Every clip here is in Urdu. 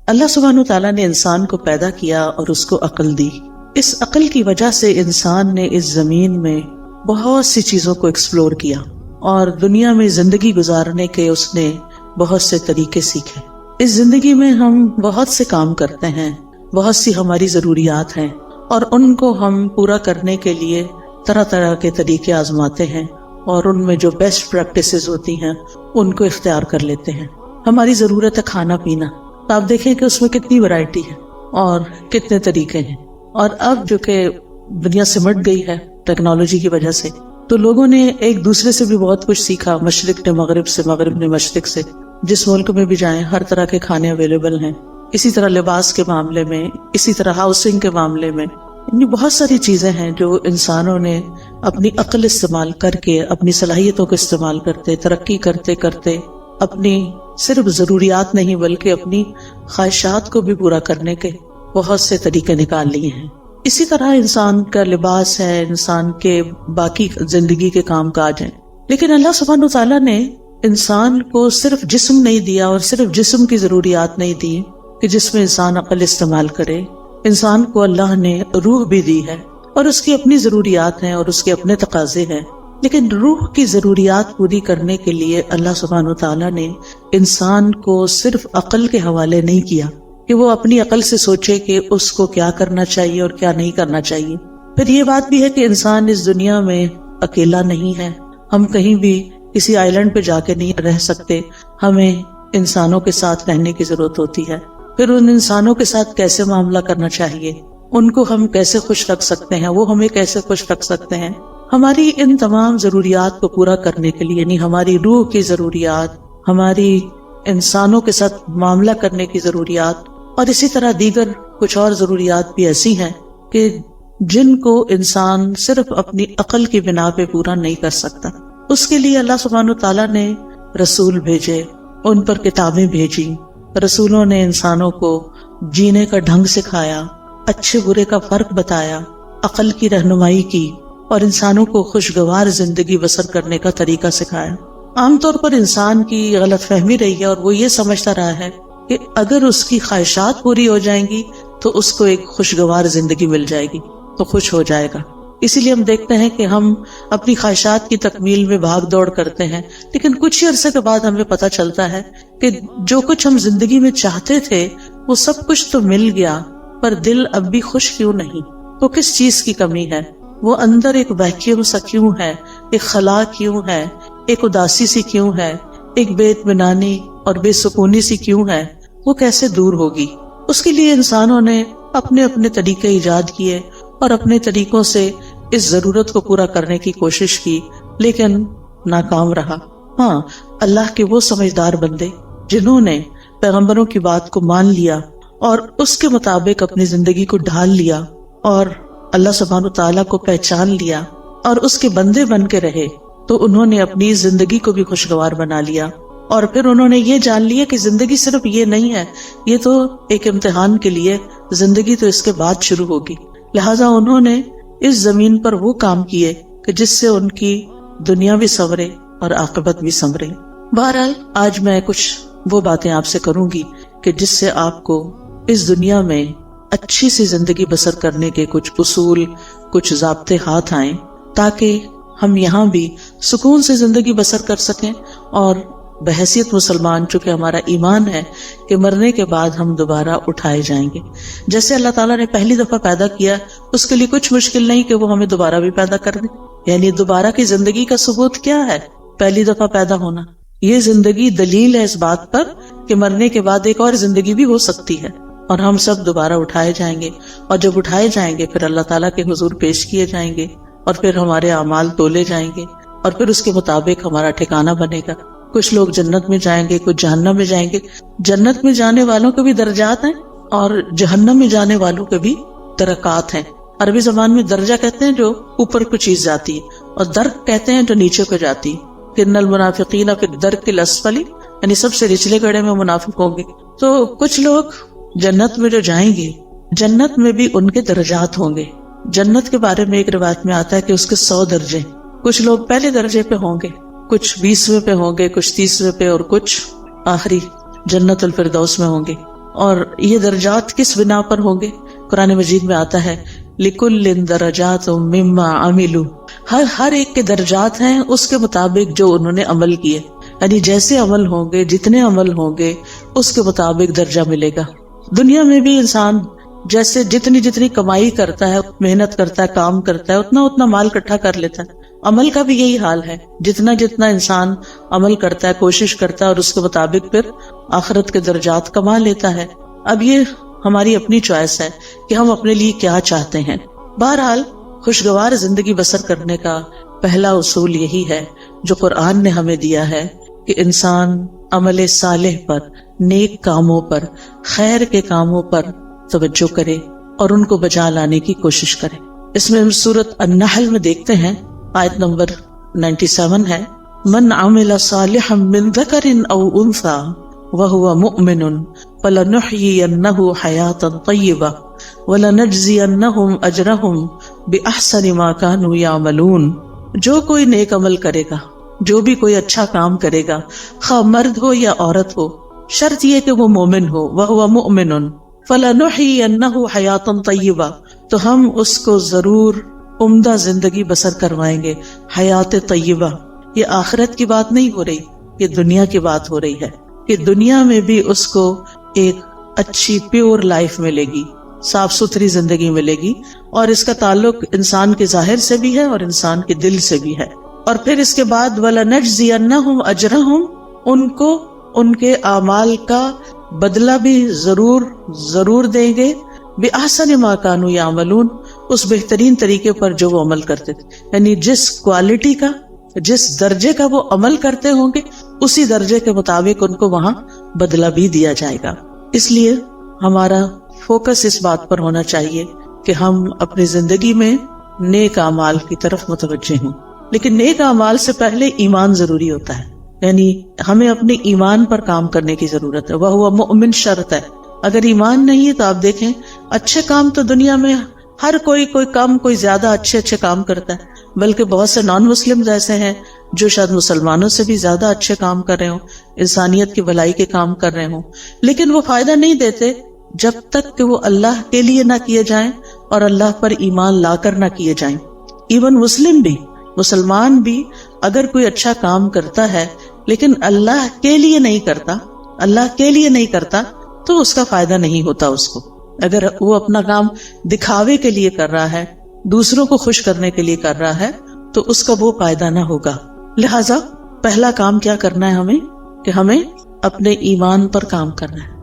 اللہ سبحانہ تعالیٰ نے انسان کو پیدا کیا اور اس کو عقل دی. اس عقل کی وجہ سے انسان نے اس زمین میں بہت سی چیزوں کو ایکسپلور کیا اور دنیا میں زندگی گزارنے کے اس نے بہت سے طریقے سیکھے. اس زندگی میں ہم بہت سے کام کرتے ہیں، بہت سی ہماری ضروریات ہیں اور ان کو ہم پورا کرنے کے لیے طرح طرح کے طریقے آزماتے ہیں اور ان میں جو بیسٹ پریکٹسز ہوتی ہیں ان کو اختیار کر لیتے ہیں. ہماری ضرورت ہے کھانا پینا، تو آپ دیکھیں کہ اس میں کتنی ورائٹی ہے اور کتنے طریقے ہیں. اور اب جو کہ دنیا سمٹ گئی ہے ٹیکنالوجی کی وجہ سے، تو لوگوں نے ایک دوسرے سے بھی بہت کچھ سیکھا، مشرق نے مغرب سے، مغرب نے مشرق سے. جس ملک میں بھی جائیں ہر طرح کے کھانے اویلیبل ہیں. اسی طرح لباس کے معاملے میں، اسی طرح ہاؤسنگ کے معاملے میں، یعنی بہت ساری چیزیں ہیں جو انسانوں نے اپنی عقل استعمال کر کے، اپنی صلاحیتوں کو استعمال کرتے، ترقی کرتے کرتے اپنی صرف ضروریات نہیں بلکہ اپنی خواہشات کو بھی پورا کرنے کے بہت سے طریقے نکال لیے ہیں. اسی طرح انسان کا لباس ہے، انسان کے باقی زندگی کے کام کاج ہیں. لیکن اللہ سبحانہ تعالیٰ نے انسان کو صرف جسم نہیں دیا اور صرف جسم کی ضروریات نہیں دی کہ جس میں انسان عقل استعمال کرے. انسان کو اللہ نے روح بھی دی ہے اور اس کی اپنی ضروریات ہیں اور اس کے اپنے تقاضے ہیں. لیکن روح کی ضروریات پوری کرنے کے لیے اللہ سبحانہ تعالیٰ نے انسان کو صرف عقل کے حوالے نہیں کیا کہ وہ اپنی عقل سے سوچے کہ اس کو کیا کرنا چاہیے اور کیا نہیں کرنا چاہیے. پھر یہ بات بھی ہے کہ انسان اس دنیا میں اکیلا نہیں ہے. ہم کہیں بھی کسی آئی لینڈ پہ جا کے نہیں رہ سکتے، ہمیں انسانوں کے ساتھ رہنے کی ضرورت ہوتی ہے. پھر ان انسانوں کے ساتھ کیسے معاملہ کرنا چاہیے، ان کو ہم کیسے خوش رکھ سکتے ہیں، وہ ہمیں کیسے خوش رکھ سکتے ہیں. ہماری ان تمام ضروریات کو پورا کرنے کے لیے، یعنی ہماری روح کی ضروریات، ہماری انسانوں کے ساتھ معاملہ کرنے کی ضروریات اور اسی طرح دیگر کچھ اور ضروریات بھی ایسی ہیں کہ جن کو انسان صرف اپنی عقل کی بنا پہ پورا نہیں کر سکتا. اس کے لیے اللہ سبحانہ تعالیٰ نے رسول بھیجے، ان پر کتابیں بھیجی. رسولوں نے انسانوں کو جینے کا ڈھنگ سکھایا، اچھے برے کا فرق بتایا، عقل کی رہنمائی کی اور انسانوں کو خوشگوار زندگی بسر کرنے کا طریقہ سکھایا. عام طور پر انسان کی غلط فہمی رہی ہے اور وہ یہ سمجھتا رہا ہے کہ اگر اس کی خواہشات پوری ہو جائیں گی تو اس کو ایک خوشگوار زندگی مل جائے گی، تو خوش ہو جائے گا. اسی لیے ہم دیکھتے ہیں کہ ہم اپنی خواہشات کی تکمیل میں بھاگ دوڑ کرتے ہیں، لیکن کچھ ہی عرصے کے بعد ہمیں پتہ چلتا ہے کہ جو کچھ ہم زندگی میں چاہتے تھے وہ سب کچھ تو مل گیا، پر دل اب بھی خوش کیوں نہیں؟ وہ کس چیز کی کمی ہے؟ وہ اندر ایک ویکیوم سا کیوں ہے، ایک خلا کیوں ہے، ایک اداسی سی کیوں ہے، ایک بے اطمینانی اور بے سکونی سی کیوں ہے؟ وہ کیسے دور ہوگی؟ اس کے لیے انسانوں نے اپنے اپنے طریقے ایجاد کیے اور اپنے طریقوں سے اس ضرورت کو پورا کرنے کی کوشش کی، لیکن ناکام رہا. ہاں، اللہ کے وہ سمجھدار بندے جنہوں نے پیغمبروں کی بات کو مان لیا اور اس کے مطابق اپنی زندگی کو ڈھال لیا اور اللہ سبحانہ تعالیٰ کو پہچان لیا اور اس کے بندے بن کے رہے، تو انہوں نے اپنی زندگی کو بھی خوشگوار بنا لیا. اور پھر انہوں نے یہ جان لیا کہ زندگی صرف یہ نہیں ہے، یہ تو ایک امتحان کے لیے، زندگی تو اس کے بعد شروع ہوگی. لہٰذا انہوں نے اس زمین پر وہ کام کیے کہ جس سے ان کی دنیا بھی سنورے اور عاقبت بھی سنورے. بہرحال آج میں کچھ وہ باتیں آپ سے کروں گی کہ جس سے آپ کو اس دنیا میں اچھی سی زندگی بسر کرنے کے کچھ اصول، کچھ ضابطے ہاتھ آئیں، تاکہ ہم یہاں بھی سکون سے زندگی بسر کر سکیں اور بحیثیت مسلمان، چونکہ ہمارا ایمان ہے کہ مرنے کے بعد ہم دوبارہ اٹھائے جائیں گے. جیسے اللہ تعالیٰ نے پہلی دفعہ پیدا کیا، اس کے لیے کچھ مشکل نہیں کہ وہ ہمیں دوبارہ بھی پیدا کر دے. یعنی دوبارہ کی زندگی کا ثبوت کیا ہے؟ پہلی دفعہ پیدا ہونا. یہ زندگی دلیل ہے اس بات پر کہ مرنے کے بعد ایک اور زندگی بھی ہو سکتی ہے اور ہم سب دوبارہ اٹھائے جائیں گے. اور جب اٹھائے جائیں گے پھر اللہ تعالیٰ کے حضور پیش کیے جائیں گے اور پھر ہمارے اعمال تولے جائیں گے اور پھر اس کے مطابق ہمارا ٹھکانہ بنے گا. کچھ لوگ جنت میں جائیں گے، کچھ جہنم میں جائیں گے. جنت میں جانے والوں کے بھی درجات ہیں اور جہنم میں جانے والوں کے بھی درکات ہیں. عربی زبان میں درجہ کہتے ہیں جو اوپر کو چیز جاتی ہے، اور درک کہتے ہیں جو نیچے کو جاتی ہے. ان المنافقین فی الدرک الاسفل، یعنی سب سے نچلے گڑھے میں منافق ہوں گے. تو کچھ لوگ جنت میں جو جائیں گے، جنت میں بھی ان کے درجات ہوں گے. جنت کے بارے میں ایک روایت میں آتا ہے کہ اس کے 100 درجے. کچھ لوگ پہلے درجے پہ ہوں گے، کچھ 20ویں پہ ہوں گے، کچھ 30ویں پہ اور کچھ آخری جنت الفردوس میں ہوں گے. اور یہ درجات کس بنا پر ہوں گے؟ قرآن مجید میں آتا ہے لِكُلٍّ دَرَجَاتٌ مِّمَّا عَمِلُوا، ہر ایک کے درجات ہیں اس کے مطابق جو انہوں نے عمل کیے، یعنی جیسے عمل ہوں گے، جتنے عمل ہوں گے اس کے مطابق درجہ ملے گا۔ دنیا میں بھی انسان جیسے جتنی کمائی کرتا ہے، محنت کرتا ہے، کام کرتا ہے، اتنا مال اکٹھا کر لیتا ہے۔ عمل کا بھی یہی حال ہے، جتنا انسان عمل کرتا ہے، کوشش کرتا ہے، اور اس کے مطابق پھر آخرت کے درجات کما لیتا ہے۔ اب یہ ہماری اپنی چوائس ہے کہ ہم اپنے لیے کیا چاہتے ہیں۔ بہرحال خوشگوار زندگی بسر کرنے کا پہلا اصول یہی ہے جو قرآن نے ہمیں دیا ہے کہ انسان عمل صالح پر، نیک کاموں پر، خیر کے کاموں پر توجہ کرے اور ان کو بجا لانے کی کوشش کرے۔ اس میں ہم سورۃ النحل میں دیکھتے ہیں، آیت نمبر 97 ہے، من عمل صالحا من ذکر او انثى وهو مؤمن فلنحيينه حياة طيبة وَلَنَجْزِيَنَّهُمْ أَجْرَهُمْ بِأَحْسَنِ مَا كَانُوا يَعْمَلُونَ۔ جو کوئی نیک عمل کرے گا، جو بھی کوئی اچھا کام کرے گا، خواہ مرد ہو یا عورت ہو، شرط یہ کہ وہ مومن ہو، وَهُوَ مُؤْمِنٌ فَلَنُحْيِيَنَّهُ حَيَاةً طَيِّبَةً، تو ہم اس کو ضرور عمدہ زندگی بسر کروائیں گے۔ حیات طیبہ، یہ آخرت کی بات نہیں ہو رہی، یہ دنیا کی بات ہو رہی ہے کہ دنیا میں بھی اس کو ایک اچھی پیور لائف ملے گی، صاف ستھری زندگی ملے گی، اور اس کا تعلق انسان کے ظاہر سے بھی ہے اور انسان کے دل سے بھی ہے۔ اور پھر اس کے بعد وَلَنَجْزِيَنَّهُمْ أَجْرَهُمْ، ان کو ان کے اعمال کا بدلہ بھی ضرور دیں گے، بِأَحْسَنِ مَا كَانُوا يَعْمَلُونَ، اس بہترین طریقے پر جو وہ عمل کرتے تھے، یعنی جس کوالٹی کا، جس درجے کا وہ عمل کرتے ہوں گے اسی درجے کے مطابق ان کو وہاں بدلہ بھی دیا جائے گا۔ اس لیے ہمارا فوکس اس بات پر ہونا چاہیے کہ ہم اپنی زندگی میں نیک اعمال کی طرف متوجہ ہوں، لیکن نیک اعمال سے پہلے ایمان ضروری ہوتا ہے، یعنی ہمیں اپنے ایمان پر کام کرنے کی ضرورت ہے۔ وہ مؤمن شرط ہے، اگر ایمان نہیں ہے تو آپ دیکھیں اچھے کام تو دنیا میں ہر کوئی کم کوئی زیادہ اچھے کام کرتا ہے، بلکہ بہت سے نان مسلم ایسے ہیں جو شاید مسلمانوں سے بھی زیادہ اچھے کام کر رہے ہوں، انسانیت کی بھلائی کے کام کر رہے ہوں، لیکن وہ فائدہ نہیں دیتے جب تک کہ وہ اللہ کے لیے نہ کیے جائیں اور اللہ پر ایمان لا کر نہ کیے جائیں۔ ایون مسلمان بھی اگر کوئی اچھا کام کرتا ہے لیکن اللہ کے لیے نہیں کرتا تو اس کا فائدہ نہیں ہوتا اس کو۔ اگر وہ اپنا کام دکھاوے کے لیے کر رہا ہے، دوسروں کو خوش کرنے کے لیے کر رہا ہے، تو اس کا وہ فائدہ نہ ہوگا۔ لہٰذا پہلا کام کیا کرنا ہے ہمیں کہ ہمیں اپنے ایمان پر کام کرنا ہے۔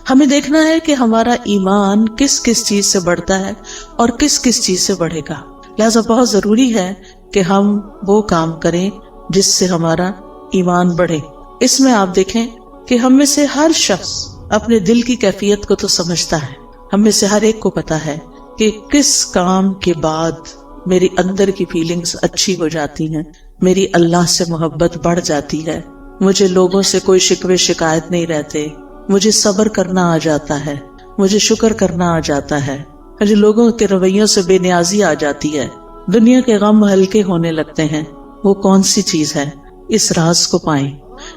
ہمیں دیکھنا ہے کہ ہمارا ایمان کس کس چیز سے بڑھتا ہے اور کس کس چیز سے بڑھے گا۔ لہٰذا بہت ضروری ہے کہ ہم وہ کام کریں جس سے ہمارا ایمان بڑھے۔ اس میں آپ دیکھیں کہ ہم میں سے ہر شخص اپنے دل کی کیفیت کو تو سمجھتا ہے، ہم میں سے ہر ایک کو پتا ہے کہ کس کام کے بعد میری اندر کی فیلنگز اچھی ہو جاتی ہیں، میری اللہ سے محبت بڑھ جاتی ہے، مجھے لوگوں سے کوئی شکوے شکایت نہیں رہتے، مجھے صبر کرنا آ جاتا ہے، مجھے شکر کرنا آ جاتا ہے، مجھے لوگوں کے رویوں سے بے نیازی آ جاتی ہے، دنیا کے غم ہلکے ہونے لگتے ہیں۔ وہ کون سی چیز ہے؟ اس راز کو پائیں۔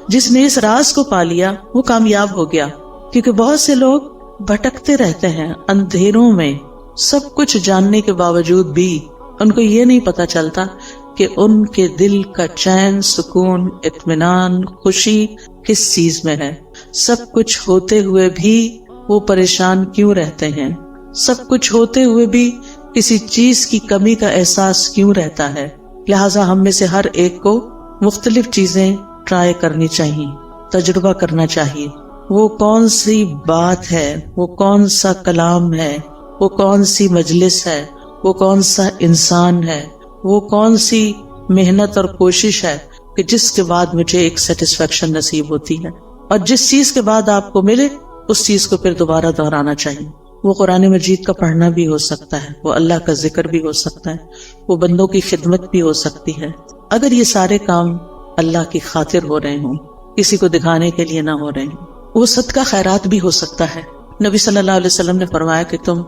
جس نے اس راز کو پا لیا وہ کامیاب ہو گیا، کیونکہ بہت سے لوگ بھٹکتے رہتے ہیں اندھیروں میں، سب کچھ جاننے کے باوجود بھی ان کو یہ نہیں پتا چلتا کہ ان کے دل کا چین، سکون، اطمینان، خوشی کس چیز میں ہے۔ سب کچھ ہوتے ہوئے بھی وہ پریشان کیوں رہتے ہیں؟ سب کچھ ہوتے ہوئے بھی کسی چیز کی کمی کا احساس کیوں رہتا ہے؟ لہٰذا ہم میں سے ہر ایک کو مختلف چیزیں ٹرائی کرنی چاہیے، تجربہ کرنا چاہیے۔ وہ کون سی بات ہے، وہ کون سا کلام ہے، وہ کون سی مجلس ہے، وہ کون سا انسان ہے، وہ کون سی محنت اور کوشش ہے کہ جس کے بعد مجھے ایک سیٹسفیکشن نصیب ہوتی ہے، اور جس چیز کے بعد آپ کو ملے اس چیز کو پھر دوبارہ دہرانا چاہیے۔ وہ قرآن مجید کا پڑھنا بھی ہو سکتا ہے، وہ اللہ کا ذکر بھی ہو سکتا ہے، وہ بندوں کی خدمت بھی ہو سکتی ہے۔ اگر یہ سارے کام اللہ کی خاطر ہو رہے ہوں، کسی کو دکھانے کے لیے نہ ہو رہے ہوں، وہ صدقہ خیرات بھی ہو سکتا ہے۔ نبی صلی اللہ علیہ وسلم نے فرمایا کہ تم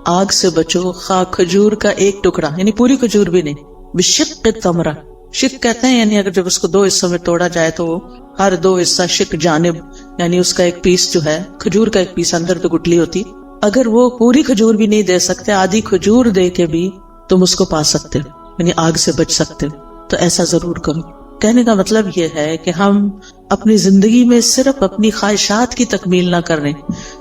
آگ سے بچو خواہ کھجور کا ایک ٹکڑا، یعنی پوری کھجور بھی نہیں، بشق تمرہ، شق کہتے ہیں یعنی اگر جب اس کو 2 حصوں میں توڑا جائے تو وہ ہر 2 حصہ شق جانب یعنی اس کا ایک پیس جو ہے کھجور کا ایک پیس اندر تو گٹلی ہوتی، اگر وہ پوری کھجور بھی نہیں دے سکتے، آدھی کھجور دے کے بھی تم اس کو پا سکتے ہو، یعنی آگ سے بچ سکتے ہو، تو ایسا ضرور کرو۔ کہنے کا مطلب یہ ہے کہ ہم اپنی زندگی میں صرف اپنی خواہشات کی تکمیل نہ کریں،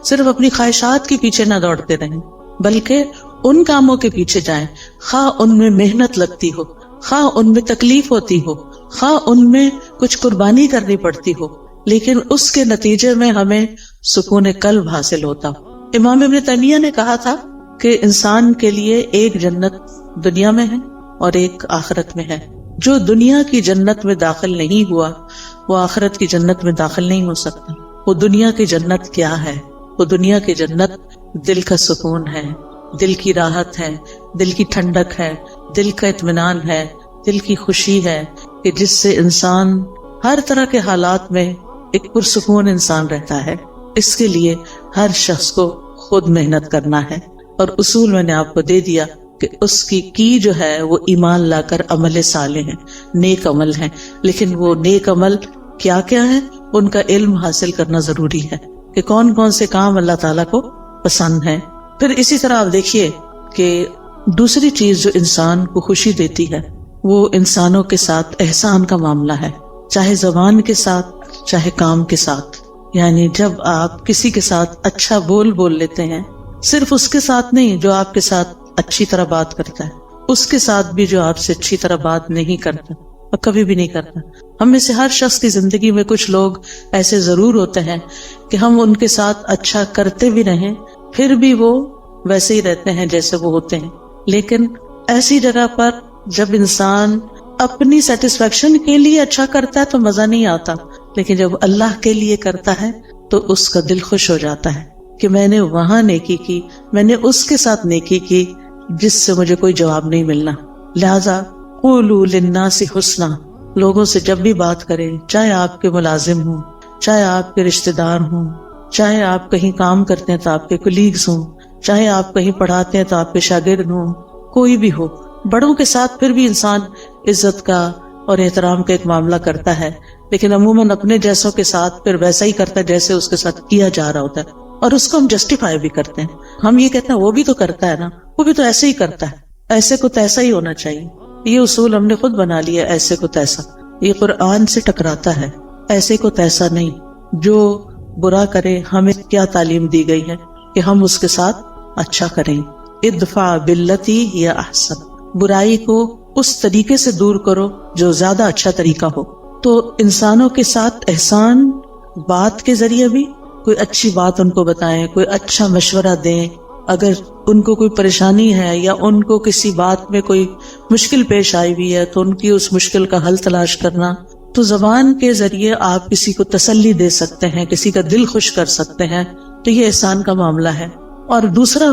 صرف اپنی خواہشات کے پیچھے نہ دوڑتے رہیں، بلکہ ان کاموں کے پیچھے جائیں، خواہ ان میں محنت لگتی ہو، خواہ ان میں تکلیف ہوتی ہو، خواہ ان میں کچھ قربانی کرنی پڑتی ہو، لیکن اس کے نتیجے میں ہمیں سکون قلب حاصل ہوتا ہو۔ امام ابن تیمیہ نے کہا تھا کہ انسان کے لیے ایک جنت دنیا میں ہے اور ایک آخرت میں ہے۔ جو دنیا کی جنت میں داخل نہیں ہوا وہ آخرت کی جنت میں داخل نہیں ہو سکتا۔ وہ دنیا کی جنت کیا ہے؟ وہ دنیا کی جنت دل کا سکون ہے، دل کی راحت ہے، دل کی ٹھنڈک ہے، دل کا اطمینان ہے، دل کی خوشی ہے، کہ جس سے انسان ہر طرح کے حالات میں ایک پرسکون انسان رہتا ہے۔ اس کے لیے ہر شخص کو خود محنت کرنا ہے، اور اصول میں نے آپ کو دے دیا کہ اس کی جو ہے وہ ایمان لا کر عمل صالح ہے، نیک عمل ہے۔ لیکن وہ نیک عمل کیا کیا ہے، ان کا علم حاصل کرنا ضروری ہے کہ کون کون سے کام اللہ تعالیٰ کو پسند ہے۔ پھر اسی طرح آپ دیکھیے کہ دوسری چیز جو انسان کو خوشی دیتی ہے وہ انسانوں کے ساتھ احسان کا معاملہ ہے، چاہے زبان کے ساتھ چاہے کام کے ساتھ۔ یعنی جب آپ کسی کے ساتھ اچھا بول لیتے ہیں، صرف اس کے ساتھ نہیں جو آپ کے ساتھ اچھی طرح بات کرتا ہے، اس کے ساتھ بھی جو آپ سے اچھی طرح بات نہیں کرتا اور کبھی بھی نہیں کرتا۔ ہم میں سے ہر شخص کی زندگی میں کچھ لوگ ایسے ضرور ہوتے ہیں کہ ہم ان کے ساتھ اچھا کرتے بھی رہیں پھر بھی وہ ویسے ہی رہتے ہیں جیسے وہ ہوتے ہیں۔ لیکن ایسی جگہ پر جب انسان اپنی سیٹسفیکشن کے لیے اچھا کرتا ہے تو مزہ نہیں آتا، لیکن جب اللہ کے لیے کرتا ہے تو اس کا دل خوش ہو جاتا ہے کہ میں نے وہاں نیکی کی، میں نے اس کے ساتھ نیکی کی جس سے مجھے کوئی جواب نہیں ملنا۔ لہذا قولوا للناس حسنا، لوگوں سے جب بھی بات کریں، چاہے آپ کے ملازم ہوں، چاہے آپ کے رشتہ دار ہوں، چاہے آپ کہیں کام کرتے ہیں تو آپ کے کولیگز ہوں، چاہے آپ کہیں پڑھاتے ہیں تو آپ کے شاگرد ہوں، کوئی بھی ہو، بڑوں کے ساتھ پھر بھی انسان عزت کا اور احترام کا ایک معاملہ کرتا ہے، لیکن عموماً اپنے جیسوں کے ساتھ پھر ویسا ہی کرتا ہے جیسے اس کے ساتھ کیا جا رہا ہوتا ہے، اور اس کو ہم جسٹیفائی بھی کرتے ہیں۔ ہم یہ کہتے ہیں وہ بھی تو کرتا ہے نا، وہ بھی تو ایسے ہی کرتا ہے، ایسے کو تیسا ہی ہونا چاہیے۔ یہ اصول ہم نے خود بنا لیا، ایسے کو تیسا، یہ قرآن سے ٹکراتا ہے۔ ایسے کو تیسا نہیں، جو برا کرے ہمیں کیا تعلیم دی گئی ہے کہ ہم اس کے ساتھ اچھا کریں۔ ادفع باللتی ہی احسن، برائی کو اس طریقے سے دور کرو جو زیادہ اچھا طریقہ ہو۔ تو انسانوں کے ساتھ احسان بات کے ذریعے بھی، کوئی اچھی بات ان کو بتائیں، کوئی اچھا مشورہ دیں، اگر ان کو کوئی پریشانی ہے یا ان کو کسی بات میں کوئی مشکل پیش آئی ہوئی ہے تو ان کی اس مشکل کا حل تلاش کرنا۔ تو زبان کے ذریعے آپ کسی کو تسلی دے سکتے ہیں، کسی کا دل خوش کر سکتے ہیں، تو یہ احسان کا معاملہ ہے۔ اور دوسرا،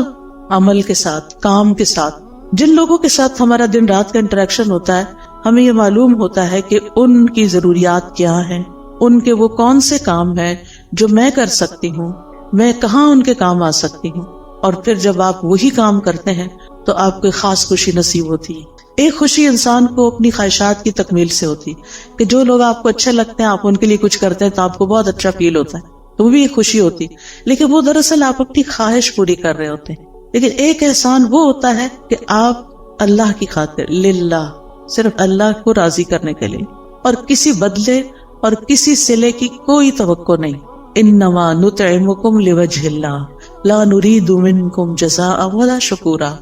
عمل کے ساتھ، کام کے ساتھ، جن لوگوں کے ساتھ ہمارا دن رات کا انٹریکشن ہوتا ہے، ہمیں یہ معلوم ہوتا ہے کہ ان کی ضروریات کیا ہیں، ان کے وہ کون سے کام ہیں جو میں کر سکتی ہوں، میں کہاں ان کے کام آ سکتی ہوں، اور پھر جب آپ وہی کام کرتے ہیں تو آپ کو خاص خوشی نصیب ہوتی ہے۔ ایک خوشی انسان کو اپنی خواہشات کی تکمیل سے ہوتی ہے کہ جو لوگ آپ کو اچھے لگتے ہیں، آپ ان کے لیے کچھ کرتے ہیں تو آپ کو بہت اچھا فیل ہوتا ہے، تو وہ بھی ایک خوشی ہوتی ہے، لیکن وہ دراصل آپ اپنی خواہش پوری کر رہے ہوتے ہیں۔ لیکن ایک احسان وہ ہوتا ہے کہ آپ اللہ کی خاطر، للہ، صرف اللہ کو راضی کرنے کے لیے، اور کسی بدلے اور کسی صلے کی کوئی توقع نہیں۔ انما نطعمکم لوجہ اللہ لا نرید منکم جزاء ولا شکورا،